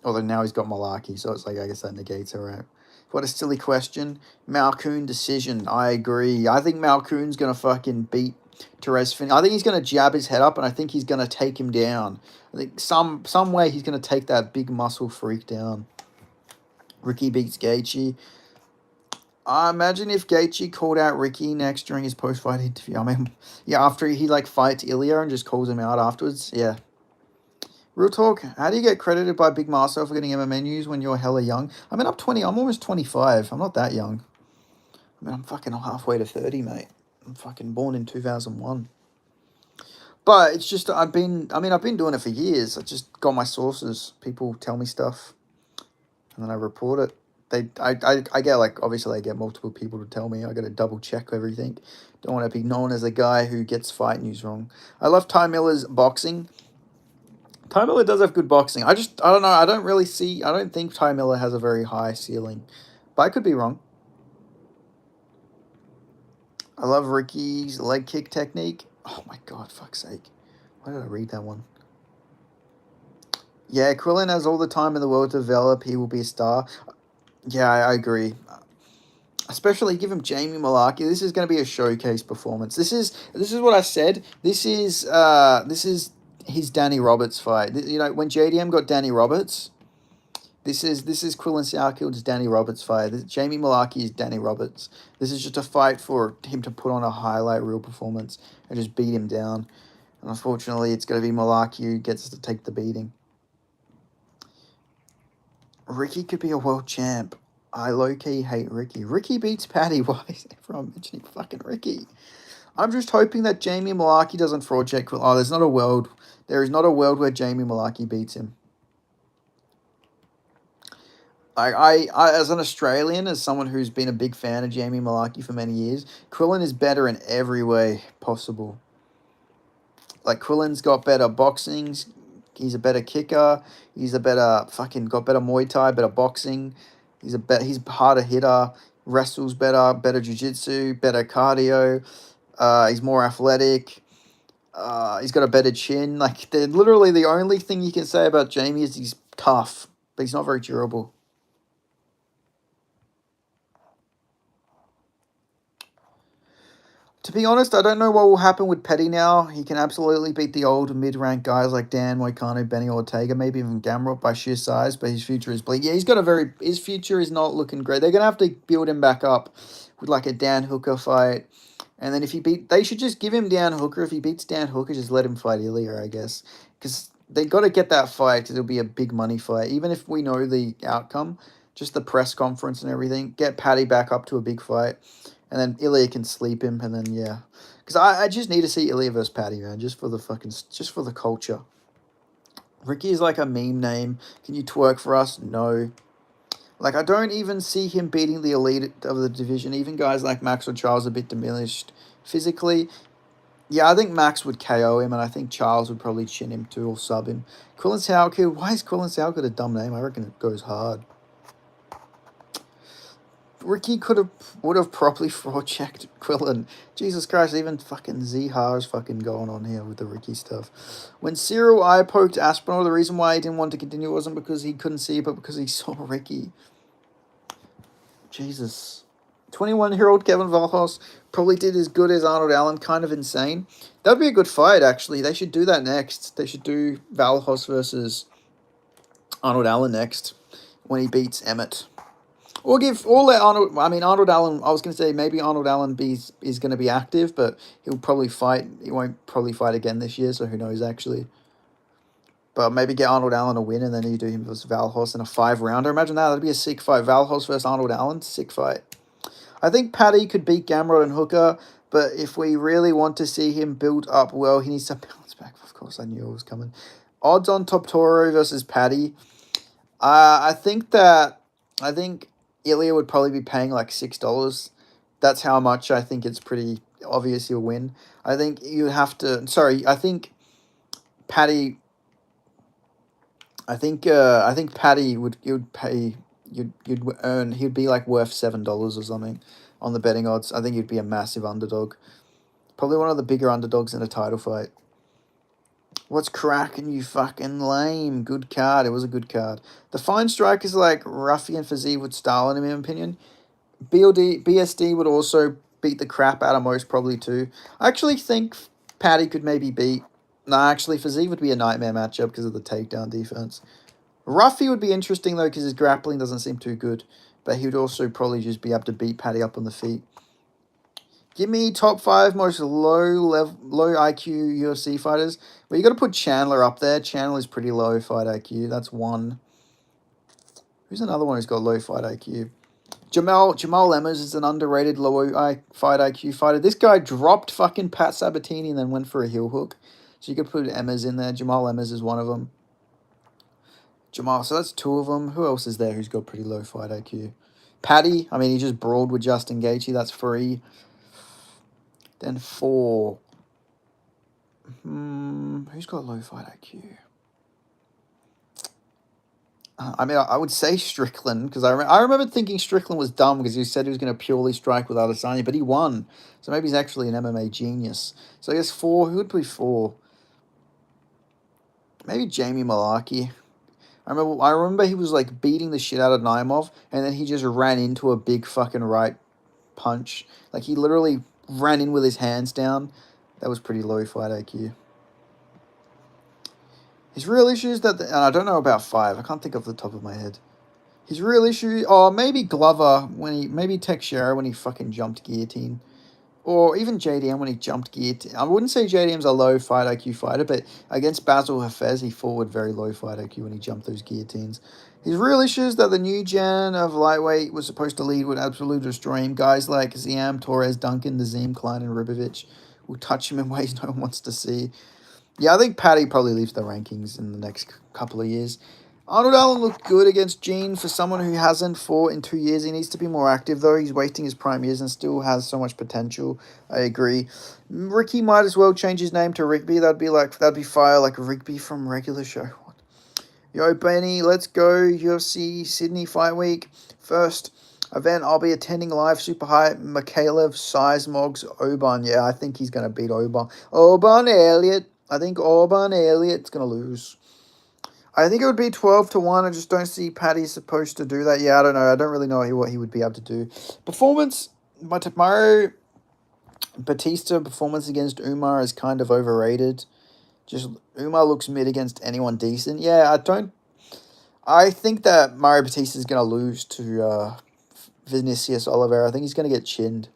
Although now he's got Malaki, so it's like, I guess that negates it, right? What a silly question. Malkoon decision. I agree. I think Malkoon's going to fucking beat Therese Finney. I think he's going to jab his head up, and I think he's going to take him down. I think some way he's going to take that big muscle freak down. Ricky beats Gaethje. I imagine if Gaethje called out Ricky next during his post-fight interview. I mean, yeah, after he, like, fights Ilya and just calls him out afterwards. Yeah. Real talk, how do you get credited by Big Marcel for getting MMA news when you're hella young? I mean, I'm almost 25. I'm not that young. I mean, I'm fucking halfway to 30, mate. I'm fucking born in 2001. But it's just, I've been doing it for years. I just got my sources. People tell me stuff, and then I report it. I get, like, obviously I get multiple people to tell me. I got to double check everything. Don't want to be known as a guy who gets fight news wrong. I love Ty Miller's boxing. Ty Miller does have good boxing. I don't know. I don't think Ty Miller has a very high ceiling. But I could be wrong. I love Ricky's leg kick technique. Oh my god, fuck's sake. Why did I read that one? Yeah, Krillin has all the time in the world to develop. He will be a star. Yeah, I agree. Especially give him Jamie Malaki. This is going to be a showcase performance. This is what I said. This is his Danny Roberts fight. You know, when JDM got Danny Roberts, this is Quillan Sauerkild's Danny Roberts fight. Jamie Malaki is Danny Roberts. This is just a fight for him to put on a highlight reel performance and just beat him down. And unfortunately, it's going to be Malaki who gets to take the beating. Ricky could be a world champ. I low-key hate Ricky. Ricky beats Paddy. Why is everyone mentioning fucking Ricky? I'm just hoping that Jamie Malarkey doesn't fraud check. Oh, there's not a world. There is not a world where Jamie Malarkey beats him. I, as an Australian, as someone who's been a big fan of Jamie Malarkey for many years, Quillen is better in every way possible. Like, Quillen's got better boxing. He's a better kicker. He's a better got better Muay Thai, better boxing. He's harder hitter. Wrestles better jiu-jitsu, better cardio. He's more athletic. He's got a better chin. Like, they're literally the only thing you can say about Jamie is he's tough, but he's not very durable. To be honest, I don't know what will happen with Petty now. He can absolutely beat the old mid-ranked guys like Dan Moicano, Benny Ortega, maybe even Gamrot by sheer size, but his future is bleak. Yeah, his future is not looking great. They're going to have to build him back up with like a Dan Hooker fight. And then they should just give him Dan Hooker. If he beats Dan Hooker, just let him fight Ilya, I guess. Because they got to get that fight because it'll be a big money fight. Even if we know the outcome, just the press conference and everything, get Paddy back up to a big fight. And then Ilya can sleep him, and then, yeah. Because I just need to see Ilya versus Paddy, man, just for the culture. Ricky is like a meme name. Can you twerk for us? No. Like, I don't even see him beating the elite of the division. Even guys like Max or Charles are a bit diminished physically. Yeah, I think Max would KO him, and I think Charles would probably chin him too or sub him. Quillen Sauerkill, why is Quillen Sauerkill a dumb name? I reckon it goes hard. Ricky would have properly fraud checked Quillen. Jesus Christ, even fucking Zihar is fucking going on here with the Ricky stuff. When Cyril eye poked Aspinall, the reason why he didn't want to continue wasn't because he couldn't see, but because he saw Ricky. Jesus. 21-year-old Kevin Valhos probably did as good as Arnold Allen, kind of insane. That'd be a good fight, actually. They should do that next. They should do Valhos versus Arnold Allen next when he beats Emmett. Let Arnold. I mean, Arnold Allen. I was going to say maybe Arnold Allen is going to be active, but he'll probably fight. He won't probably fight again this year, so who knows actually. But maybe get Arnold Allen a win, and then you do him versus Valhos in a 5-rounder. Imagine that. That'd be a sick fight. Valhos versus Arnold Allen, sick fight. I think Paddy could beat Gamrot and Hooker, but if we really want to see him build up well, he needs to bounce back. Of course, I knew it was coming. Odds on Top Toro versus Paddy. I think Ilya would probably be paying like $6. That's how much I think it's pretty obvious he'll win. I think you have to. Sorry, I think Paddy. I think Paddy would pay. You'd earn. He'd be like worth $7 or something on the betting odds. I think he'd be a massive underdog. Probably one of the bigger underdogs in a title fight. What's cracking, you fucking lame? Good card. It was a good card. The fine strike is like ruffian physique with Stalin, in my opinion. BSD would also beat the crap out of most probably too. I actually think Paddy could maybe beat. Nah, actually, Physique would be a nightmare matchup because of the takedown defense. Ruffy would be interesting though because his grappling doesn't seem too good, but he would also probably just be able to beat Paddy up on the feet. Give me top 5 most low IQ UFC fighters. Well, you got to put Chandler up there. Chandler is pretty low fight IQ. That's one. Who's another one who's got low fight IQ? Jamal Emmers is an underrated low fight IQ fighter. This guy dropped fucking Pat Sabatini and then went for a heel hook. So you could put Emmers in there. Jamal Emmers is one of them. So that's 2 of them. Who else is there who's got pretty low fight IQ? Paddy. I mean, he just brawled with Justin Gaethje. That's 3. Then 4. Who's got low fight IQ? I mean, I would say Strickland, because I remember thinking Strickland was dumb because he said he was going to purely strike with Adesanya, but he won. So maybe he's actually an MMA genius. So I guess 4. Who would be 4? Maybe Jamie Malarkey. I remember he was like beating the shit out of Naimov, and then he just ran into a big fucking right punch. Like he literally ran in with his hands down. That was pretty low fight IQ. His real issue is that, and I don't know about 5. I can't think off the top of my head. His real issue, maybe Glover maybe Teixeira when he fucking jumped guillotine. Or even JDM when he jumped guillotine. I wouldn't say JDM's a low fight IQ fighter, but against Basil Hafez, he forward very low fight IQ when he jumped those guillotines. He's real issues that the new gen of lightweight was supposed to lead would absolutely destroy him. Guys like Ziam, Torres, Duncan, Nazim, Klein, and Ribovic will touch him in ways no one wants to see. Yeah, I think Paddy probably leaves the rankings in the next couple of years. Arnold Allen looked good against Gene for someone who hasn't fought in 2 years. He needs to be more active, though. He's wasting his prime years and still has so much potential. I agree. Ricky might as well change his name to Rigby. That'd be fire, like Rigby from regular show. What? Yo, Benny, let's go. UFC Sydney Fight Week. First event, I'll be attending live. Super hype. Mikhailov, Sizemog's, Oban. Yeah, I think he's going to beat Oban. Oban Elliott. I think Oban Elliott's going to lose. I think it would be 12-1. I just don't see Paddy supposed to do that. Yeah, I don't know. I don't really know what he would be able to do. Performance, Mario Batista performance against Umar is kind of overrated. Just Umar looks mid against anyone decent. Yeah, I think that Mario Batista is going to lose to Vinicius Oliveira. I think he's going to get chinned.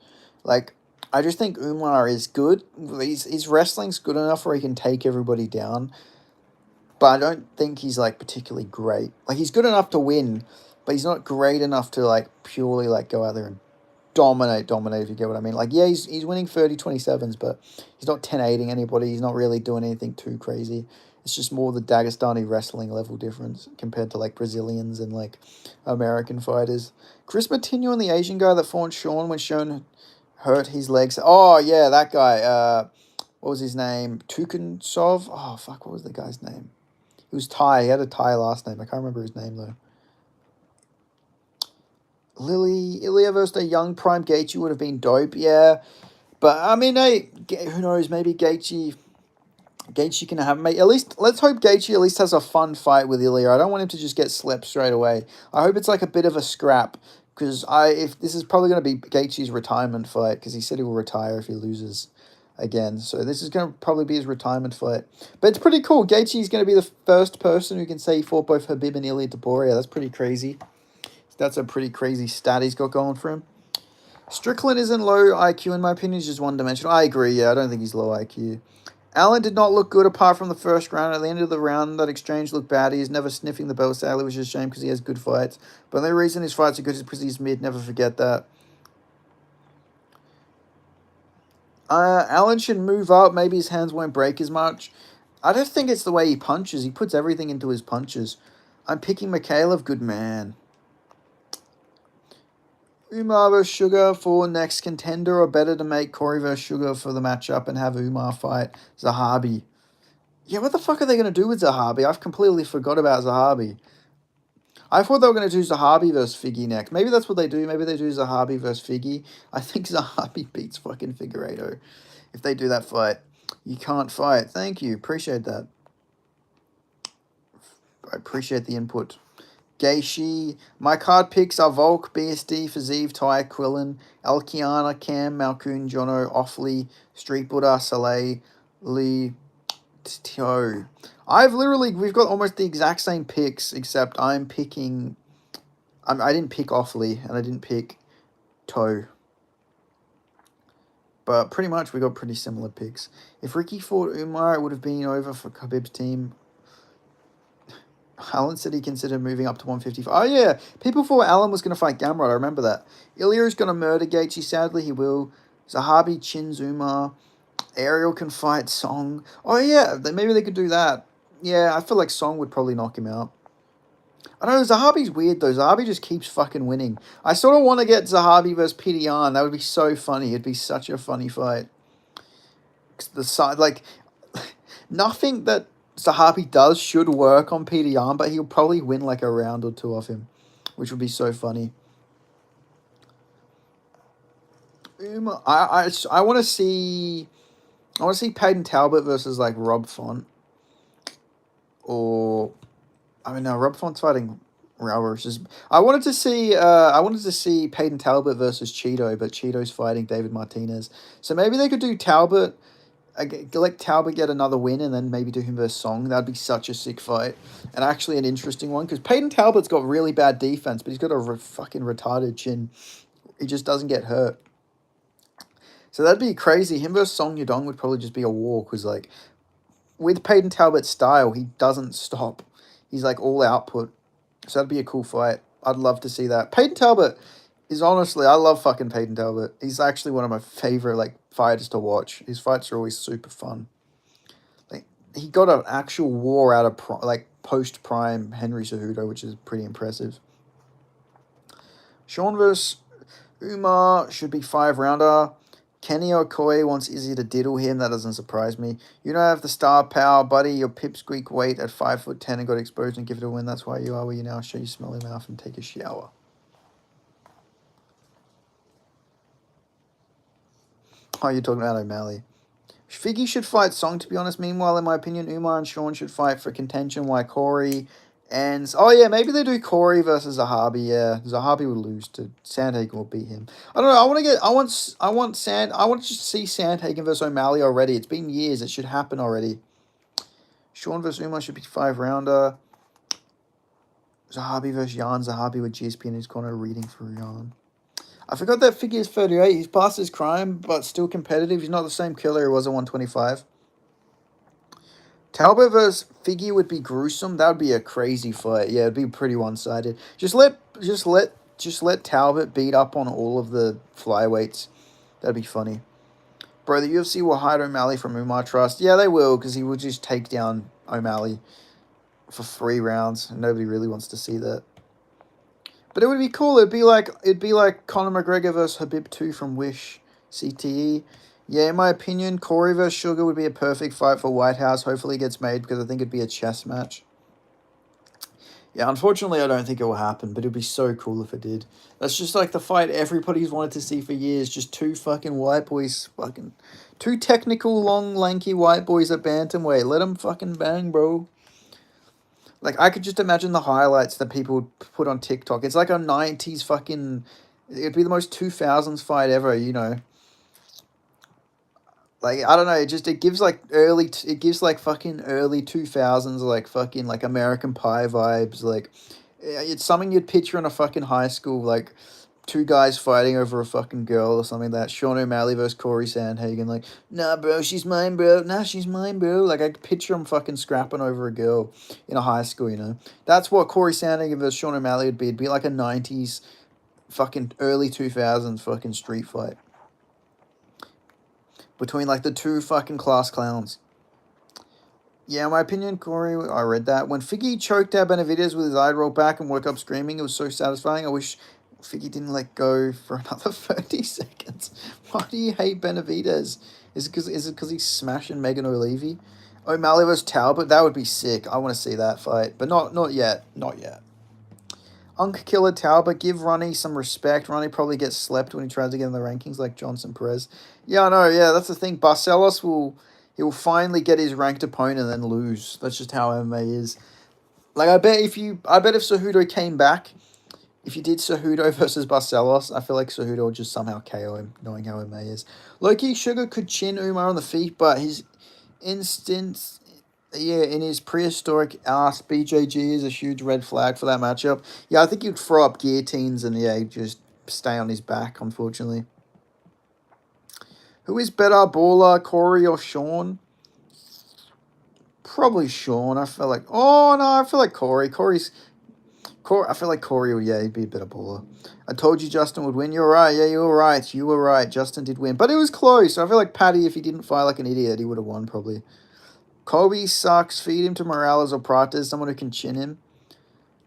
Like, I just think Umar is good. His wrestling's good enough where he can take everybody down. But I don't think he's, like, particularly great. Like, he's good enough to win, but he's not great enough to, like, purely, like, go out there and dominate, if you get what I mean. Like, yeah, he's winning 30-27s, but he's not 10-8ing anybody. He's not really doing anything too crazy. It's just more the Dagestani wrestling level difference compared to, like, Brazilians and, like, American fighters. Chris Matinho and the Asian guy that fought Sean when Sean hurt his legs. Oh, yeah, that guy. What was his name? Tukansov? Oh, fuck, what was the guy's name? He was Thai. He had a Thai last name. I can't remember his name, though. Ilya versus the young prime Gaethje would have been dope, yeah. But, I mean, hey, who knows? Maybe Gaethje can have... At least, let's hope Gaethje at least has a fun fight with Ilya. I don't want him to just get slept straight away. I hope it's like a bit of a scrap. Because if this is probably going to be Gaethje's retirement fight. Because he said he will retire if he loses again. So this is going to probably be his retirement fight. But it's pretty cool. Gaethje is going to be the first person who can say he fought both Khabib and Ilya Topuria. That's pretty crazy. That's a pretty crazy stat he's got going for him. Strickland isn't low IQ, in my opinion. He's just one-dimensional. I agree, yeah. I don't think he's low IQ. Allen did not look good apart from the first round. At the end of the round, that exchange looked bad. He's never sniffing the bell, sadly, which is a shame because he has good fights. But the reason his fights are good is because he's mid. Never forget that. Allen should move up. Maybe his hands won't break as much. I don't think it's the way he punches. He puts everything into his punches. I'm picking Mikhailov. Good man. Umar vs. Sugar for next contender, or better to make Corey vs. Sugar for the matchup and have Umar fight Zahabi? Yeah, what the fuck are they going to do with Zahabi? I've completely forgot about Zahabi. I thought they were going to do Zahabi versus Figgy next. Maybe that's what they do. Maybe they do Zahabi versus Figgy. I think Zahabi beats fucking Figueiredo if they do that fight. You can't fight. Thank you. Appreciate that. I appreciate the input. Gaethje. My card picks are Volk, BSD, Fazeev, Ty, Quillen, Elkiana, Cam, Malkoon, Jono, Offley, Street Buddha, Saleh, Lee, Tio. We've got almost the exact same picks, except I'm picking... I didn't pick Offley, and I didn't pick Toe. But pretty much we got pretty similar picks. If Ricky fought Umar, it would have been over for Khabib's team. Allen said he considered moving up to 155. Oh, yeah. People thought Allen was going to fight Gamrot. I remember that. Ilya is going to murder Gaethje. Sadly, he will. Zahabi chins Umar. Ariel can fight Song. Oh, yeah. Maybe they could do that. Yeah, I feel like Song would probably knock him out. I don't know. Zahabi's weird, though. Zahabi just keeps fucking winning. I sort of want to get Zahabi versus PDR. That would be so funny. It'd be such a funny fight. The side, like, nothing that Zahabi does should work on PDR, but he'll probably win like a round or two off him, which would be so funny. I want to see Peyton Talbot versus like Rob Font, or I mean no, Rob Font's fighting Raul. I wanted to see Peyton Talbot versus Cheeto, but Cheeto's fighting David Martinez. So maybe they could do Talbot. Let Talbot get another win and then maybe do him versus Song. That'd be such a sick fight. And actually an interesting one. Because Peyton Talbot's got really bad defense, but he's got a fucking retarded chin. He just doesn't get hurt. So that'd be crazy. Him versus Song Yudong would probably just be a war. Because, like, with Peyton Talbot's style, he doesn't stop. He's, like, all output. So that'd be a cool fight. I'd love to see that. Peyton Talbot is honestly, I love fucking Peyton Talbot. He's actually one of my favorite like fighters to watch. His fights are always super fun. Like he got an actual war out of like post prime Henry Cejudo, which is pretty impressive. Sean versus Umar should be 5-rounder. Kenny Okoye wants Izzy to diddle him. That doesn't surprise me. You don't have the star power, buddy. Your pipsqueak weight at 5'10" and got exposed and give it a win. That's why you are where you now. Show your smelly mouth and take a shower. Oh, you're talking about O'Malley. Figgy should fight Song, to be honest. Meanwhile, in my opinion, Umar and Sean should fight for contention. Why Corey and... Oh, yeah, maybe they do Corey versus Zahabi. Yeah, Zahabi would lose to... Sandhagen will beat him. I don't know. I want to just see Sandhagen versus O'Malley already. It's been years. It should happen already. Sean versus Umar should be 5-rounder. Zahabi versus Jan. Zahabi with GSP in his corner reading for Jan. I forgot that Figgy is 38. He's past his crime, but still competitive. He's not the same killer he was at 125. Talbot versus Figgy would be gruesome. That would be a crazy fight. Yeah, it'd be pretty one-sided. Just let Talbot beat up on all of the flyweights. That'd be funny. Bro, the UFC will hide O'Malley from Umar Trust. Yeah, they will, because he will just take down O'Malley for 3 rounds. And nobody really wants to see that. But it would be cool. It'd be like Conor McGregor versus Habib 2 from Wish CTE. Yeah, in my opinion, Corey versus Sugar would be a perfect fight for White House. Hopefully it gets made because I think it'd be a chess match. Yeah, unfortunately I don't think it will happen, but it'd be so cool if it did. That's just like the fight everybody's wanted to see for years. Just 2 fucking white boys, 2 technical, long, lanky white boys at bantamweight. Let them fucking bang, bro. Like, I could just imagine the highlights that people would put on TikTok. It's like a 90s fucking... It'd be the most 2000s fight ever, you know. Like, I don't know, it gives like fucking early 2000s, like fucking like American Pie vibes. Like, it's something you'd picture in a fucking high school, like 2 guys fighting over a fucking girl or something like that. Sean O'Malley versus Corey Sandhagen, like, nah, bro, she's mine, bro. Nah, she's mine, bro. Like, I could picture them fucking scrapping over a girl in a high school, you know. That's what Corey Sandhagen versus Sean O'Malley would be. It'd be like a 90s, fucking early 2000s fucking street fight. Between, like, the 2 fucking class clowns. Yeah, in my opinion, Corey, I read that. When Figgy choked out Benavidez with his eye rolled back and woke up screaming, it was so satisfying. I wish Figgy didn't let go for another 30 seconds. Why do you hate Benavidez? Is it because he's smashing Megan O'Leary? O'Malley versus Talbot, that would be sick. I want to see that fight. But not yet. Not yet. Unk Killer Talbot, give Ronnie some respect. Ronnie probably gets slept when he tries to get in the rankings like Johnson Perez. Yeah, I know. Yeah, that's the thing. Barcelos will finally get his ranked opponent and then lose. That's just how MMA is. Like, I bet if Cejudo came back, if you did Cejudo versus Barcelos, I feel like Cejudo would just somehow KO him, knowing how MMA is. Low-key, Sugar could chin Umar on the feet, but his instance... Yeah, in his prehistoric ass, BJG is a huge red flag for that matchup. Yeah, I think he'd throw up guillotines and, yeah, he'd just stay on his back, unfortunately. Who is better, Baller, Corey, or Sean? Probably Sean. I feel like... Oh, no, I feel like Corey. I feel like Corey would, yeah, he'd be a better Baller. I told you Justin would win. You're right. Yeah, you were right. You were right. Justin did win. But it was close. I feel like Paddy, if he didn't fight like an idiot, he would have won, probably. Kobe sucks. Feed him to Morales or Prates, someone who can chin him.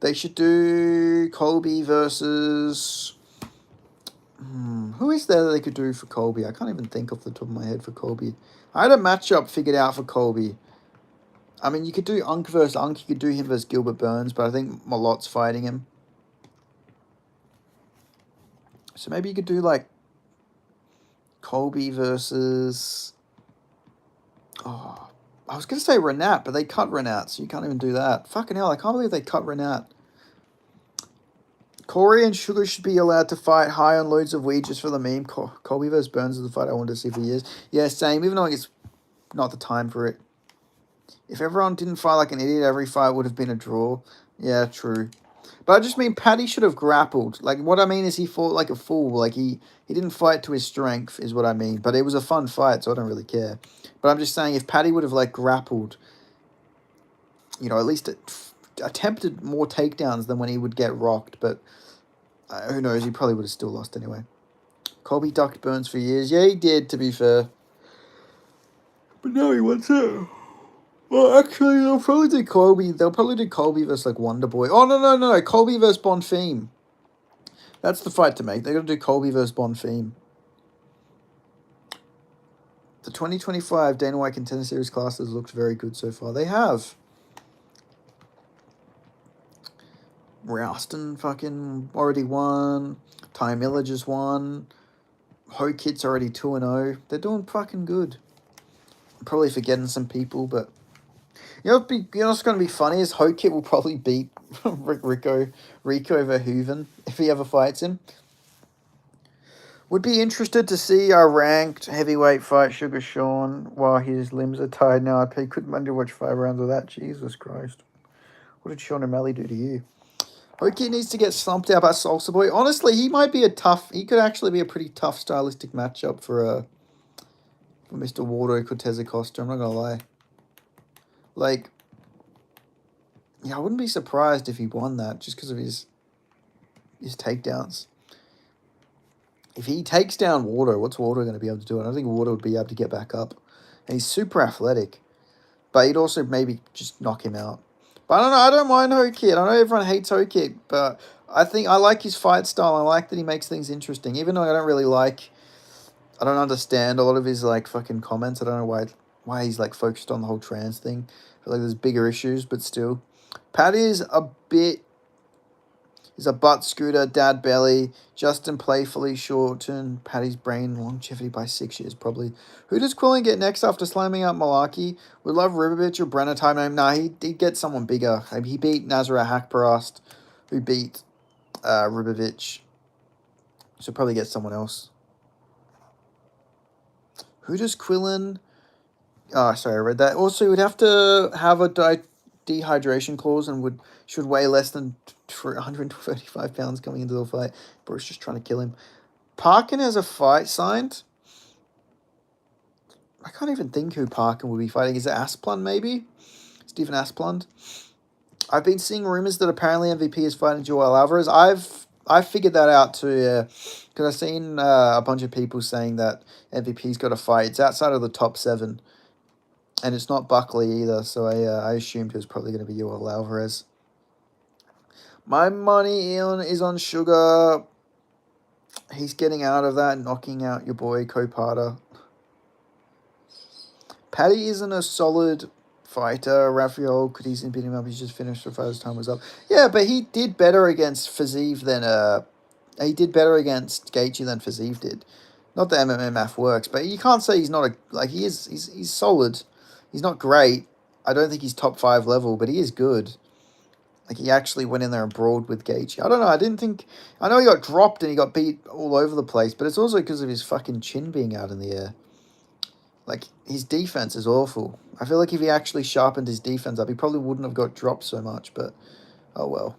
They should do Colby versus... who is there that they could do for Colby? I can't even think off the top of my head for Colby. I had a matchup figured out for Colby. I mean, you could do Unk versus Unk. You could do him versus Gilbert Burns, but I think Malot's fighting him. So maybe you could do, like, Colby versus... Oh... I was going to say Renat, but they cut Renat, so you can't even do that. Fucking hell, I can't believe they cut Renat. Corey and Sugar should be allowed to fight high on loads of weed just for the meme. Colby versus Burns is the fight I wanted to see for years. Yeah, same, even though it's not the time for it. If everyone didn't fight like an idiot, every fight would have been a draw. Yeah, true. But I just mean Paddy should have grappled. Like, what I mean is he fought like a fool. Like, he didn't fight to his strength, is what I mean. But it was a fun fight, so I don't really care. But I'm just saying, if Paddy would have, like, grappled, you know, at least attempted more takedowns than when he would get rocked, but who knows? He probably would have still lost anyway. Colby ducked Burns for years. Yeah, he did, to be fair. But now he wants it. Well, actually, they'll probably do Colby. They'll probably do Colby versus like Wonder Boy. Oh no! Colby versus Bonfim. That's the fight to make. They're gonna do Colby versus Bonfim. The 2025 Dana White Contender Series classes looked very good so far. They have. Rouston fucking already won. Ty Miller just won. Ho-Kit's already 2-0. They're doing fucking good. I'm probably forgetting some people, but what's going to be funny is Ho-Kit will probably beat Rico Verhoeven if he ever fights him. Would be interested to see our ranked heavyweight fight Sugar Sean while his limbs are tied now. I couldn't wonder watch 5 rounds of that. Jesus Christ. What did Sean O'Malley do to you? Ho-Kit needs to get slumped out by Salsa Boy. Honestly, he might be he could actually be a pretty tough stylistic matchup for Mr. Waldo Cortez Acosta. I'm not going to lie. Like, yeah, I wouldn't be surprised if he won that just because of his takedowns. If he takes down Waldo, what's Waldo going to be able to do? I don't think Waldo would be able to get back up. And he's super athletic. But he'd also maybe just knock him out. But I don't know. I don't mind Ho-Kit. I know everyone hates Ho-Kit, but I think I like his fight style. I like that he makes things interesting. Even though I don't understand a lot of his like fucking comments. I don't know why he's like focused on the whole trans thing. I feel like there's bigger issues, but still. Pat is a butt scooter, dad belly. Justin playfully shortened Patty's brain longevity by 6 years, probably. Who does Quillen get next after slamming out Malaki? Would love Ribovich or Brenner type name. Nah, he'd get someone bigger. He beat Nazareth Hakparast, who beat Ribovich. So probably get someone else. Who does Quillen... Oh, sorry, I read that. Also, he would have to have a dehydration clause and should weigh less than 135 pounds coming into the fight. Bruce just trying to kill him. Parkin has a fight signed. I can't even think who Parkin will be fighting. Is it Asplund, maybe? Stephen Asplund? I've been seeing rumors that apparently MVP is fighting Joel Alvarez. I've figured that out too, yeah. Because I've seen a bunch of people saying that MVP's got a fight. It's outside of the top 7. And it's not Buckley either, so I assumed it was probably going to be Joel Alvarez. My money is on Sugar. He's getting out of that, knocking out your boy Copata. Paddy isn't a solid fighter. Raphael could easily beat him up. He's just finished before his time was up. Yeah, but he did better against Fiziev than he did better against Gaethje than Fiziev did. Not that MMA math works, but you can't say he's not he is. He's solid. He's not great. I don't think he's top 5 level, but he is good. Like, he actually went in there and brawled with Gaethje. I don't know. I know he got dropped and he got beat all over the place, but it's also because of his fucking chin being out in the air. Like, his defense is awful. I feel like if he actually sharpened his defense up, he probably wouldn't have got dropped so much, but oh well.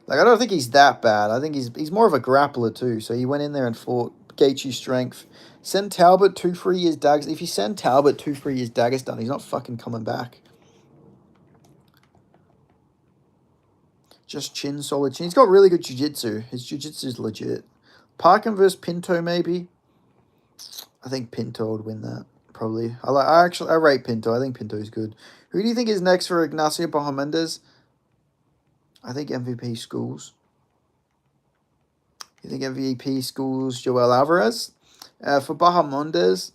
Like, I don't think he's that bad. I think he's more of a grappler too, so he went in there and fought Gaethje's strength. Send Talbot 2-3 years Daggers. If you send Talbot 2-3 years Dagestan, he's not fucking coming back. Just chin, solid chin. He's got really good jiu-jitsu. His jiu-jitsu is legit. Parkin versus Pinto, maybe. I think Pinto would win that, probably. I rate Pinto. I think Pinto's good. Who do you think is next for Ignacio Bahamondes? I think MVP Schools. You think MVP Schools Joel Alvarez? For Bahamondes,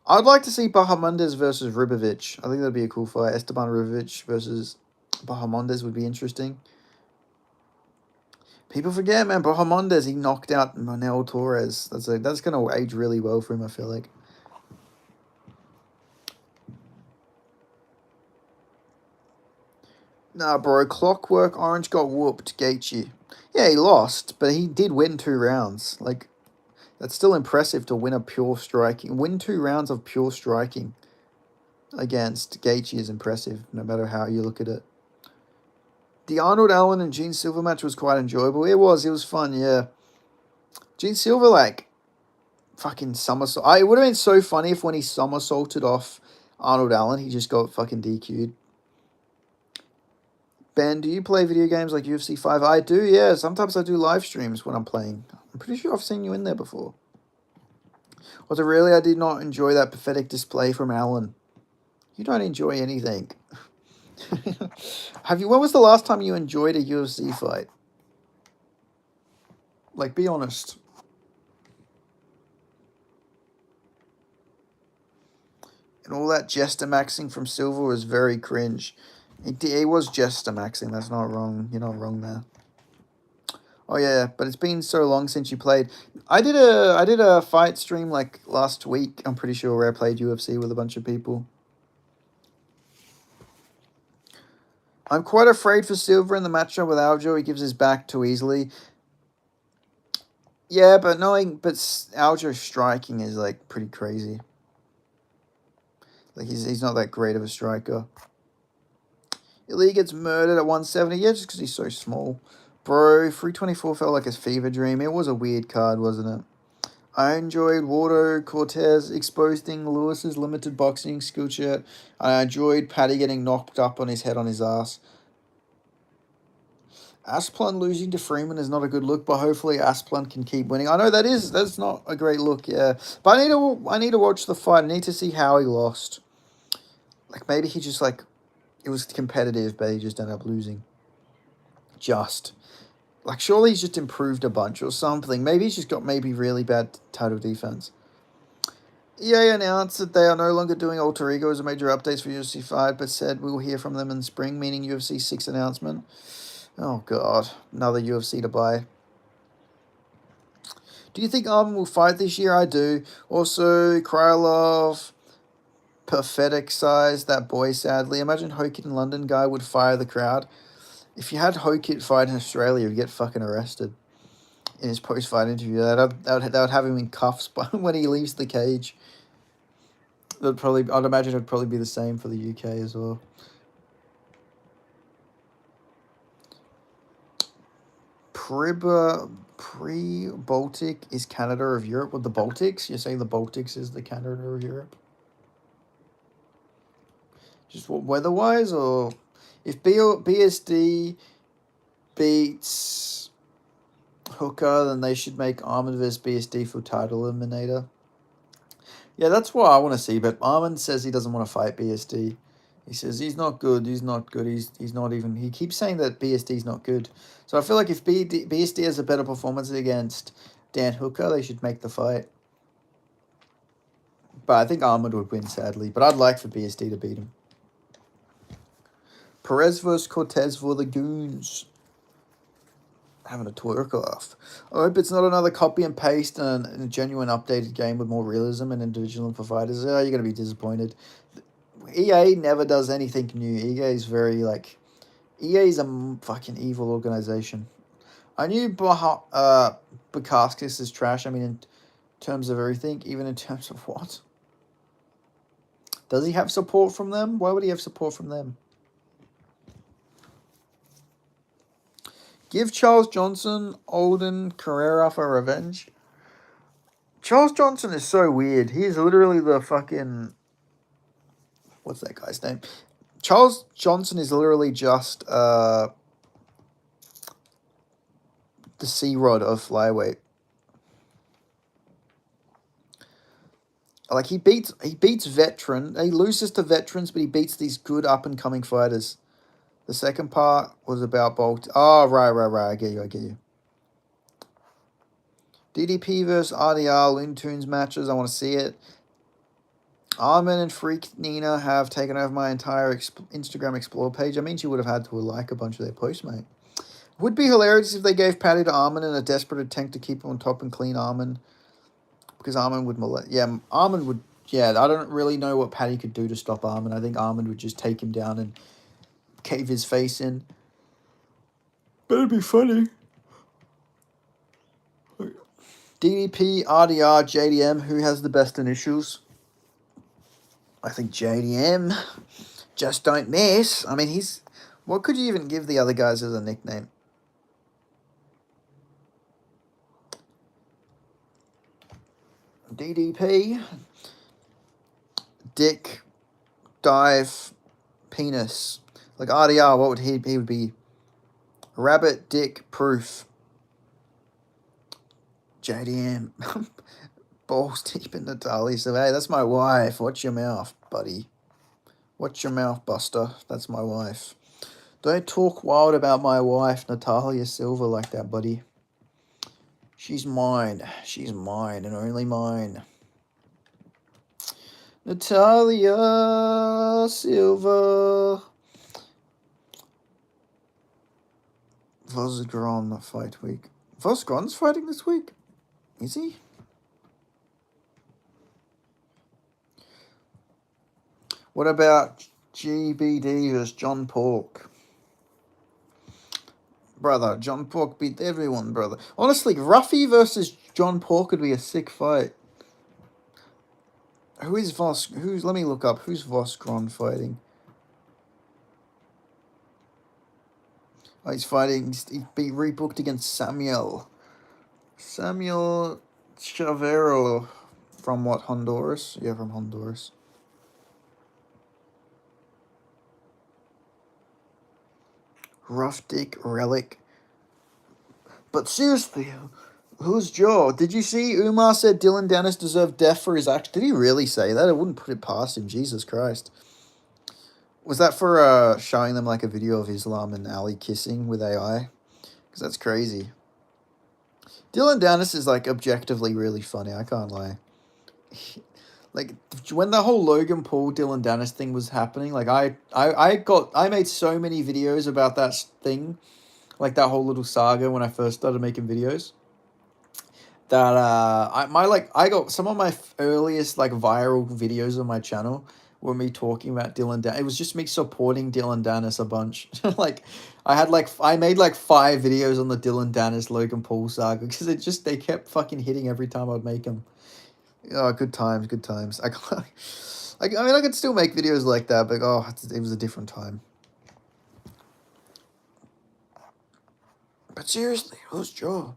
I'd like to see Bahamondes versus Ribovich. I think that'd be a cool fight. Esteban Ribovich versus Bahamondes would be interesting. People forget, man, Bahamondes, he knocked out Manuel Torres. That's going to age really well for him, I feel like. Nah, bro, Clockwork Orange got whooped, Gaethje. Yeah, he lost, but he did win 2 rounds. Like, that's still impressive to win 2 rounds of pure striking against Gaethje is impressive, no matter how you look at it. The Arnold Allen and Gene Silver match was quite enjoyable. It was fun, yeah. Gene Silver, like, fucking somersault. It would have been so funny if when he somersaulted off Arnold Allen, he just got fucking DQ'd. Ben, do you play video games like UFC 5? I do, yeah. Sometimes I do live streams when I'm playing. I'm pretty sure I've seen you in there before. Was it really? I did not enjoy that pathetic display from Alan. You don't enjoy anything. When was the last time you enjoyed a UFC fight? Like, be honest. And all that jester maxing from Silver was very cringe. He was jester maxing. That's not wrong. You're not wrong there. Oh yeah, but it's been so long since you played. I did a fight stream like last week. I'm pretty sure where I played UFC with a bunch of people. I'm quite afraid for Silver in the matchup with Aljo. He gives his back too easily. Yeah, but Aljo's striking is like pretty crazy. Like he's not that great of a striker. Ilya gets murdered at 170. Yeah, just because he's so small. Bro, 324 felt like a fever dream. It was a weird card, wasn't it? I enjoyed Waldo Cortez exposing Lewis's limited boxing skill set. I enjoyed Paddy getting knocked up on his head on his ass. Asplund losing to Freeman is not a good look, but hopefully Asplund can keep winning. I know that's not a great look, yeah. But I need to watch the fight. I need to see how he lost. Like maybe he just like it was competitive, but he just ended up losing. Like surely he's just improved a bunch or something. Maybe he's just got maybe really bad title defense. EA announced that they are no longer doing alter ego as a major updates for UFC 5, but said we will hear from them in spring, meaning UFC 6 announcement. Oh god, another UFC to buy. Do you think Armin will fight this year? I do. Also, Krylov, pathetic size, that boy, sadly. Imagine Hokit in London guy would fire the crowd. If you had Hokit fight in Australia, you'd get fucking arrested. In his post-fight interview, that would have him in cuffs when he leaves the cage. I'd imagine it'd probably be the same for the UK as well. Pre-Baltic is Canada of Europe. With the Baltics? You're saying the Baltics is the Canada of Europe? Just what, weather-wise, or if BSD beats Hooker, then they should make Armin vs BSD for title eliminator. Yeah, that's what I want to see. But Armin says he doesn't want to fight BSD. He says he's not good. He's not good. He's not even. He keeps saying that BSD's not good. So I feel like if BSD has a better performance against Dan Hooker, they should make the fight. But I think Armin would win, sadly. But I'd like for BSD to beat him. Perez vs Cortez for the Goons. Having a twerk off. I hope it's not another copy and paste and a genuine updated game with more realism and individual for fighters. Oh, you're going to be disappointed. EA never does anything new. EA is very, like... EA is a fucking evil organization. I knew Bukakis is trash. I mean, in terms of everything. Even in terms of what? Does he have support from them? Why would he have support from them? Give Charles Johnson Alden Carrera for revenge. Charles Johnson is so weird. He is literally the fucking... What's that guy's name? Charles Johnson is literally just the C-Rod of flyweight. Like he beats veteran. He loses to veterans, but he beats these good up-and-coming fighters. The second part was about Bolt. Oh, right. I get you. DDP versus RDR, Looney Tunes matches. I want to see it. Armin and Freak Nina have taken over my entire Instagram Explore page. I mean, she would have had to like a bunch of their posts, mate. Would be hilarious if they gave Paddy to Armin in a desperate attempt to keep him on top and clean Armin. Because Armin would... Armin would... Yeah, I don't really know what Paddy could do to stop Armin. I think Armin would just take him down and cave his face in. But it'd be funny. DDP, RDR, JDM, who has the best initials? I think JDM. Just don't miss. I mean, he's... What could you even give the other guys as a nickname? DDP. Dick. Dive. Penis. Like RDR, what would he would be? Rabbit Dick Proof. JDM. Balls deep in Natalia. So, hey, that's my wife. Watch your mouth, buddy. Watch your mouth, Buster. That's my wife. Don't talk wild about my wife, Natalia Silva, like that, buddy. She's mine. She's mine and only mine. Natalia Silva. Vosgron fight week. Vosgron's fighting this week? Is he? What about GBD versus John Pork? Brother, John Pork beat everyone, brother. Honestly, Ruffy versus John Pork would be a sick fight. Let me look up. Who's Vosgron fighting? Oh, he's fighting. He's been rebooked against Samuel Chavero from what, Honduras? Yeah, from Honduras. Rough Dick Relic. But seriously, who's Joe? Did you see Umar said Dylan Dennis deserved death for his act? Did he really say that? I wouldn't put it past him. Jesus Christ. Was that for showing them like a video of Islam and Ali kissing with AI? Because that's crazy. Dylan Dennis is like objectively really funny. I can't lie. Like when the whole Logan Paul Dylan Dennis thing was happening, like I made so many videos about that thing, like that whole little saga when I first started making videos. That I got some of my earliest like viral videos on my channel were me talking about Dylan Dennis. It was just me supporting Dylan Dennis a bunch. Like I made like 5 videos on the Dylan Dennis Logan Paul saga because they kept fucking hitting every time I'd make them. Oh, good times, good times. I mean, I could still make videos like that, but it was a different time. But seriously, who's Joe?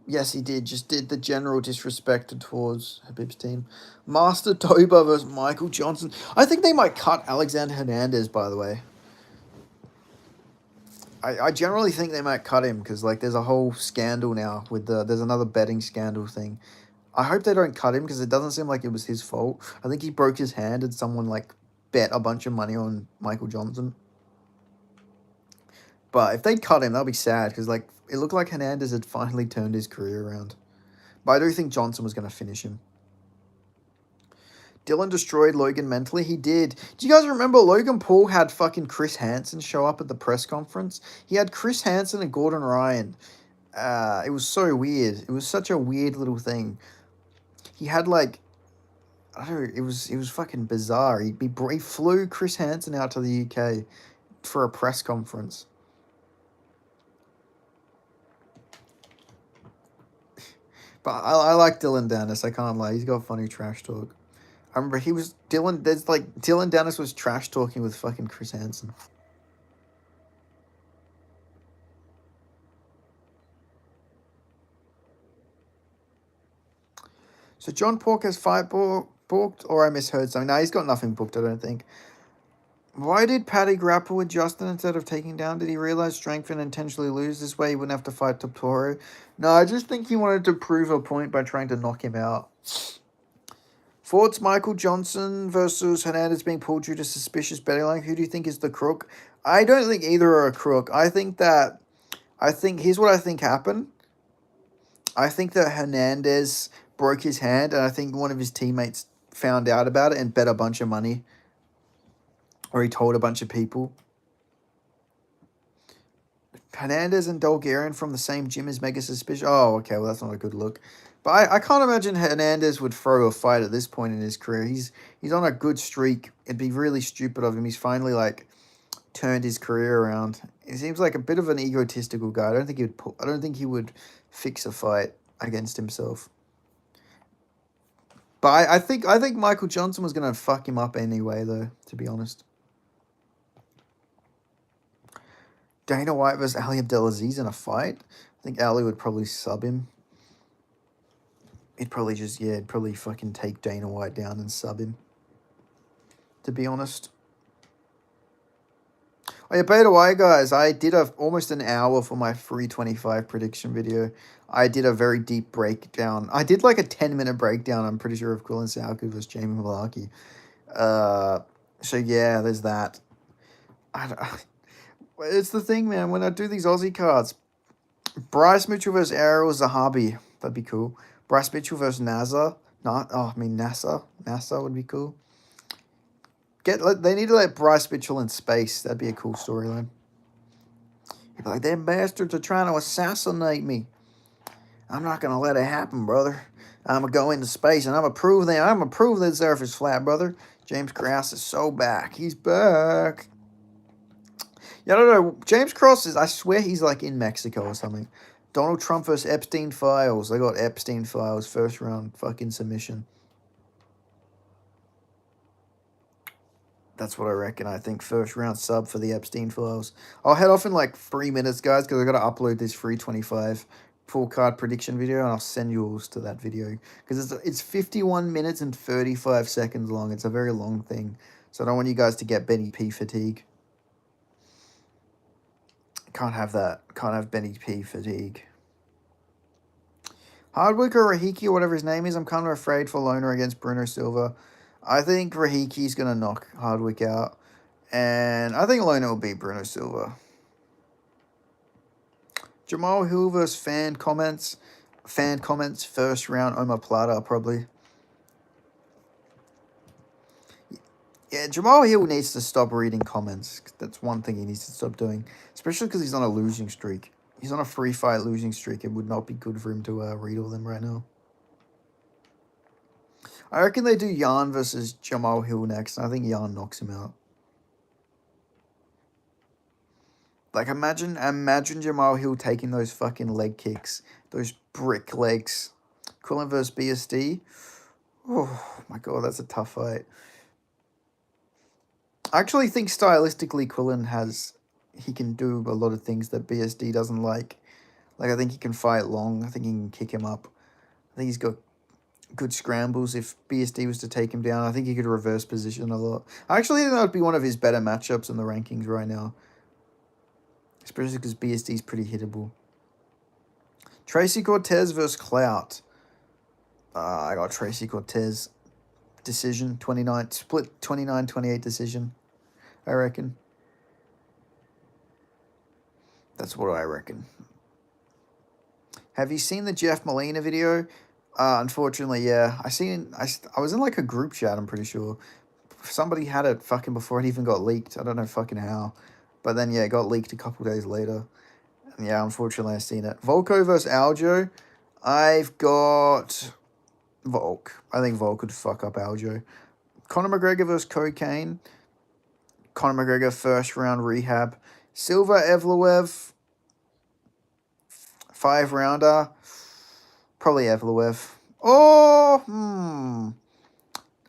Yes, he did. Just did the general disrespect towards Habib's team. Master Toba versus Michael Johnson. I think they might cut Alexander Hernandez, by the way. I generally think they might cut him because like there's a whole scandal now with there's another betting scandal thing. I hope they don't cut him because it doesn't seem like it was his fault. I think he broke his hand and someone like bet a bunch of money on Michael Johnson. But if they cut him, that'll be sad because like it looked like Hernandez had finally turned his career around. But I do think Johnson was going to finish him. Dylan destroyed Logan mentally. He did. Do you guys remember Logan Paul had fucking Chris Hansen show up at the press conference? He had Chris Hansen and Gordon Ryan. It was so weird. It was such a weird little thing. He had like, I don't know, it was fucking bizarre. He flew Chris Hansen out to the UK for a press conference. But I like Dylan Dennis. I can't lie. He's got funny trash talk. I remember Dylan Dennis was trash talking with fucking Chris Hansen. So John Pork has fight booked, or I misheard something. No, he's got nothing booked, I don't think. Why did Paddy grapple with Justin instead of taking down? Did he realize strength and intentionally lose? This way he wouldn't have to fight Toro. No, I just think he wanted to prove a point by trying to knock him out. Ford's Michael Johnson versus Hernandez being pulled due to suspicious betting line. Who do you think is the crook? I don't think either are a crook. Here's what I think happened. I think that Hernandez broke his hand, and I think one of his teammates found out about it and bet a bunch of money. Or he told a bunch of people. Hernandez and Dolgarian from the same gym as mega suspicious. Oh, okay, well, that's not a good look. But I can't imagine Hernandez would throw a fight at this point in his career. He's on a good streak. It'd be really stupid of him. He's finally, like, turned his career around. He seems like a bit of an egotistical guy. I don't think he would fix a fight against himself. But I think Michael Johnson was going to fuck him up anyway, though, to be honest. Dana White versus Ali Abdelaziz in a fight? I think Ali would probably sub him. He'd probably fucking take Dana White down and sub him. To be honest. Oh yeah, by the way, guys, I did almost an hour for my 325 prediction video. I did a very deep breakdown. I did like a 10-minute breakdown, I'm pretty sure, of Quillen Salku versus Jamie Malarkey. So yeah, there's that. It's the thing, man, when I do these Aussie cards, Bryce Mitchell versus Ariel Zahabi, that'd be cool. Bryce Mitchell versus NASA. NASA. NASA would be cool. They need to let Bryce Mitchell in space. That'd be a cool storyline. He'd be like, them bastards are trying to assassinate me. I'm not gonna let it happen, brother. I'm gonna go into space and I'm gonna prove the Earth is flat, brother. James Krause is so back. He's back. Yeah, I don't know. James Krause is, I swear he's like in Mexico or something. Donald Trump versus Epstein Files. They got Epstein Files first round fucking submission. That's what I reckon. I think first round sub for the Epstein Files. I'll head off in like 3 minutes, guys, because I got to upload this 325 full card prediction video, and I'll send you all to that video because it's 51 minutes and 35 seconds long. It's a very long thing, so I don't want you guys to get Benny P fatigue. Can't have that. Can't have Benny P fatigue. Hardwick or Rahiki or whatever his name is, I'm kind of afraid for Loner against Bruno Silva. I think Rahiki's going to knock Hardwick out. And I think Loner will beat Bruno Silva. Jamal Hill versus fan comments. Fan comments, first round, Omar Plata, probably. Yeah, Jamal Hill needs to stop reading comments. That's one thing he needs to stop doing. Especially because he's on a losing streak. He's on a free-fight losing streak. It would not be good for him to read all them right now. I reckon they do Jan versus Jamal Hill next. And I think Jan knocks him out. Like, imagine Jamal Hill taking those fucking leg kicks. Those brick legs. Quillen versus BSD. Oh, my God, that's a tough fight. I actually think stylistically Quillen he can do a lot of things that BSD doesn't like. Like, I think he can fight long. I think he can kick him up. I think he's got good scrambles. If BSD was to take him down, I think he could reverse position a lot. I actually think that would be one of his better matchups in the rankings right now. Especially because BSD is pretty hittable. Tracy Cortez versus Clout. I got Tracy Cortez. Decision, 29, split 29-28 decision, I reckon. That's what I reckon. Have you seen the Jeff Molina video? Unfortunately, yeah. I was in like a group chat, I'm pretty sure. Somebody had it fucking before it even got leaked. I don't know fucking how. But then, yeah, it got leaked a couple days later. And yeah, unfortunately, I've seen it. Volko versus Aljo. I've got Volk. I think Volk could fuck up Aljo. Conor McGregor versus Cocaine. Conor McGregor first round rehab. Silva Evloev. 5-rounder. Probably Evloev.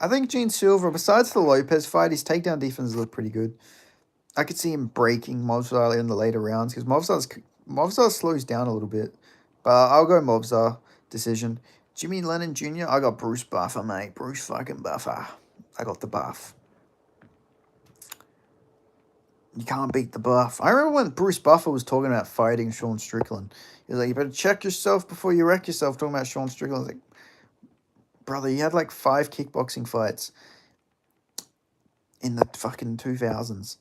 I think Gene Silva, besides the Lopez fight, his takedown defense looked pretty good. I could see him breaking Movsar in the later rounds because Movsar slows down a little bit. But I'll go Movsar decision. Jimmy Lennon Jr., I got Bruce Buffer, mate. Bruce fucking Buffer. I got the buff. You can't beat the buff. I remember when Bruce Buffer was talking about fighting Sean Strickland. He was like, you better check yourself before you wreck yourself, talking about Sean Strickland. I was like, brother, you had like 5 kickboxing fights in the fucking 2000s.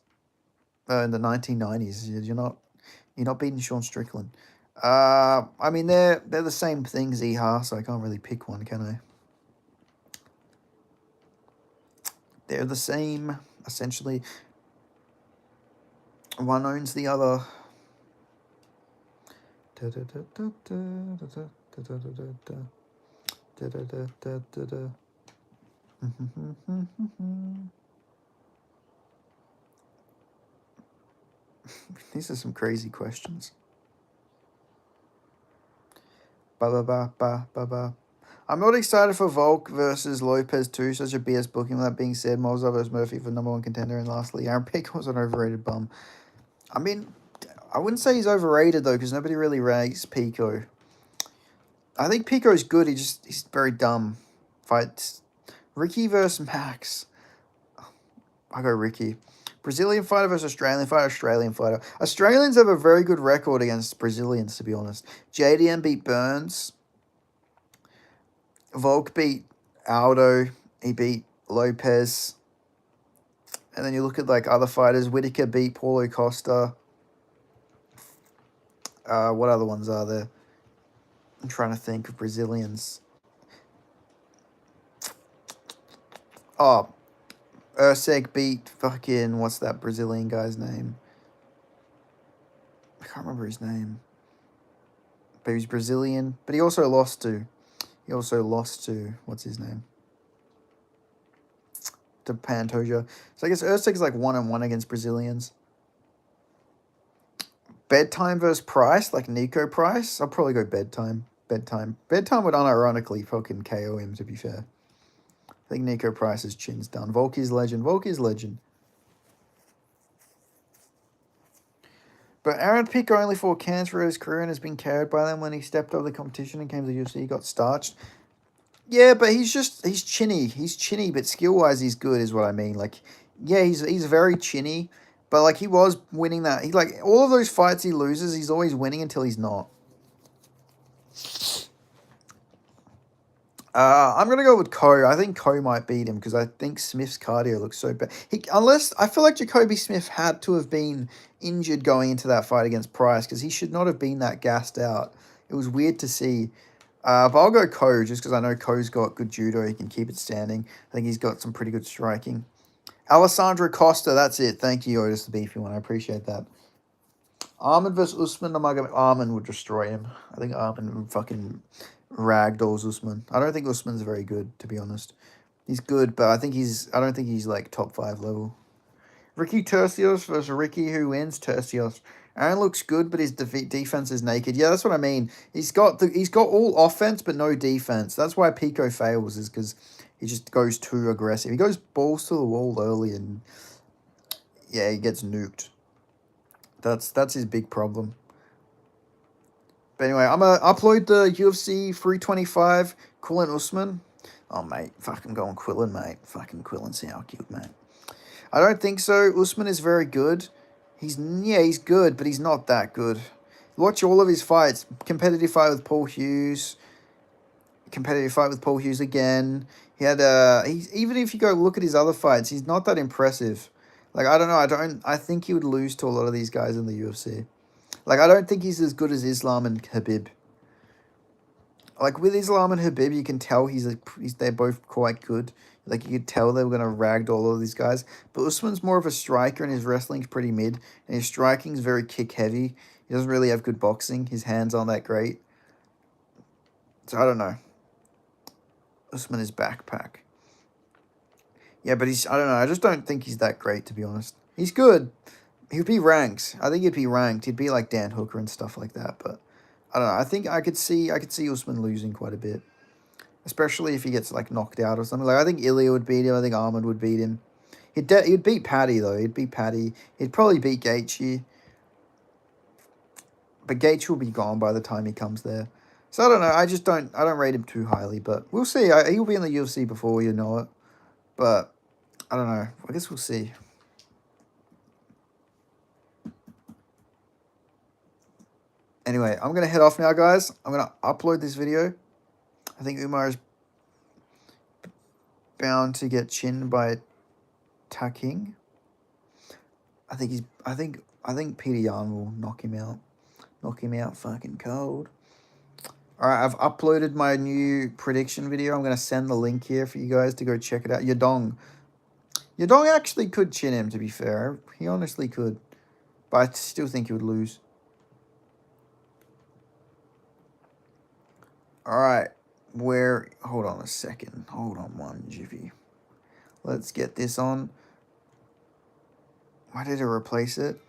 In the 1990s. You're not beating Sean Strickland. I mean, they're the same thing as EHA, so I can't really pick one, can I? They're the same, essentially. One owns the other. These are some crazy questions. I'm not excited for Volk versus Lopez too. Such a BS booking. With that being said, Mozart versus Murphy for #1 contender. And lastly, Aaron Pico was an overrated bum. I mean, I wouldn't say he's overrated though, because nobody really rates Pico. I think Pico's good. He's very dumb. Fights Ricky versus Max. I go Ricky. Brazilian fighter versus Australian fighter, Australian fighter. Australians have a very good record against Brazilians, to be honest. JDM beat Burns. Volk beat Aldo. He beat Lopez. And then you look at like other fighters. Whitaker beat Paulo Costa. What other ones are there? I'm trying to think of Brazilians. Oh, Usyk beat fucking, what's that Brazilian guy's name? I can't remember his name. But he's Brazilian. But he also lost to, what's his name? To Pantoja. So I guess Usyk's like 1-1 against Brazilians. Bedtime versus Price, like Nico Price. I'll probably go Bedtime. Bedtime would unironically fucking KO him, to be fair. I think Nico Price's chin's done. Volky's legend. But Aaron Pico only fought cancer in his career and has been carried by them. When he stepped over the competition and came to the UFC, he got starched. Yeah, but he's chinny. He's chinny, but skill-wise he's good is what I mean. Like, yeah, he's very chinny, but like he was winning that. He like all of those fights he loses, he's always winning until he's not. I'm gonna go with Ko. I think Ko might beat him because I think Smith's cardio looks so bad. Unless I feel like Jacoby Smith had to have been injured going into that fight against Price because he should not have been that gassed out. It was weird to see. But I'll go Ko just because I know Ko's got good judo. He can keep it standing. I think he's got some pretty good striking. Alessandro Costa, that's it. Thank you, Otis the Beefy one. I appreciate that. Arman versus Usman. Arman would destroy him. I think Arman would fucking ragdolls Usman. I don't think Usman's very good, to be honest. He's good, but I don't think he's like top 5 level. Ricky Tercios versus Ricky, who wins? Tercios. Aaron looks good, but his defense is naked. Yeah, that's what I mean. He's got all offense, but no defense. That's why Pico fails, is because he just goes too aggressive. He goes balls to the wall early, and yeah, he gets nuked. That's his big problem. But anyway, I'm going to upload the UFC 325 Quillen Usman. Oh, mate. Fucking going Quillen, mate. Fucking Quillen, see how cute, mate. I don't think so. Usman is very good. He's good, but he's not that good. Watch all of his fights. Competitive fight with Paul Hughes. Competitive fight with Paul Hughes again. He had even if you go look at his other fights, he's not that impressive. Like, I don't know. I think he would lose to a lot of these guys in the UFC. Like, I don't think he's as good as Islam and Khabib. Like, with Islam and Khabib, you can tell they're both quite good. Like, you could tell they were going to ragdoll all of these guys. But Usman's more of a striker, and his wrestling's pretty mid. And his striking's very kick-heavy. He doesn't really have good boxing. His hands aren't that great. So, I don't know. Usman is backpack. Yeah, but I don't know. I just don't think he's that great, to be honest. He's good. He'd be ranked. I think he'd be ranked. He'd be like Dan Hooker and stuff like that. But I don't know. I think I could see Usman losing quite a bit. Especially if he gets like knocked out or something. Like, I think Ilya would beat him. I think Ahmed would beat him. He'd beat Paddy though. He'd beat Paddy. He'd probably beat Gaethje. But Gaethje will be gone by the time he comes there. So I don't know. I don't rate him too highly. But we'll see. He'll be in the UFC before you know it. But I don't know. I guess we'll see. Anyway, I'm going to head off now, guys. I'm going to upload this video. I think Umar is bound to get chinned by Taking. I think Peter Yan will knock him out. Knock him out fucking cold. Alright, I've uploaded my new prediction video. I'm going to send the link here for you guys to go check it out. Yadong actually could chin him, to be fair. He honestly could. But I still think he would lose. Alright. Hold on a second. Hold on one jiffy. Let's get this on. Why did it replace it?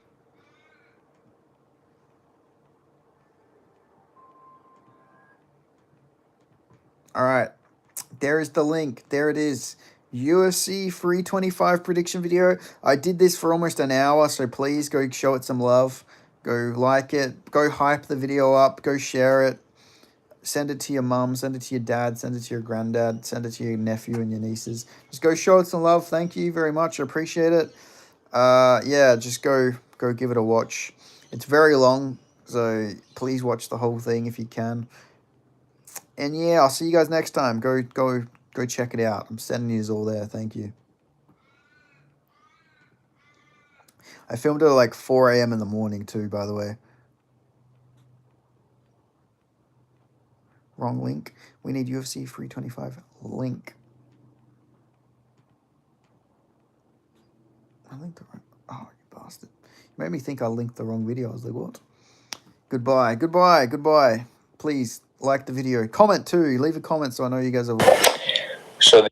Alright. There is the link. There it is. UFC 325 prediction video. I did this for almost an hour, so please go show it some love. Go like it. Go hype the video up. Go share it. Send it to your mum, send it to your dad, send it to your granddad, send it to your nephew and your nieces. Just go show it some love. Thank you very much. I appreciate it. Yeah, just go give it a watch. It's very long, so please watch the whole thing if you can. And yeah, I'll see you guys next time. Go check it out. I'm sending you all there. Thank you. I filmed it at like 4 a.m. in the morning too, by the way. Wrong link. We need UFC 325 link. I linked the wrong... Oh, you bastard. You made me think I linked the wrong video. I was like, what? Goodbye. Please, like the video. Comment too. Leave a comment so I know you guys are... So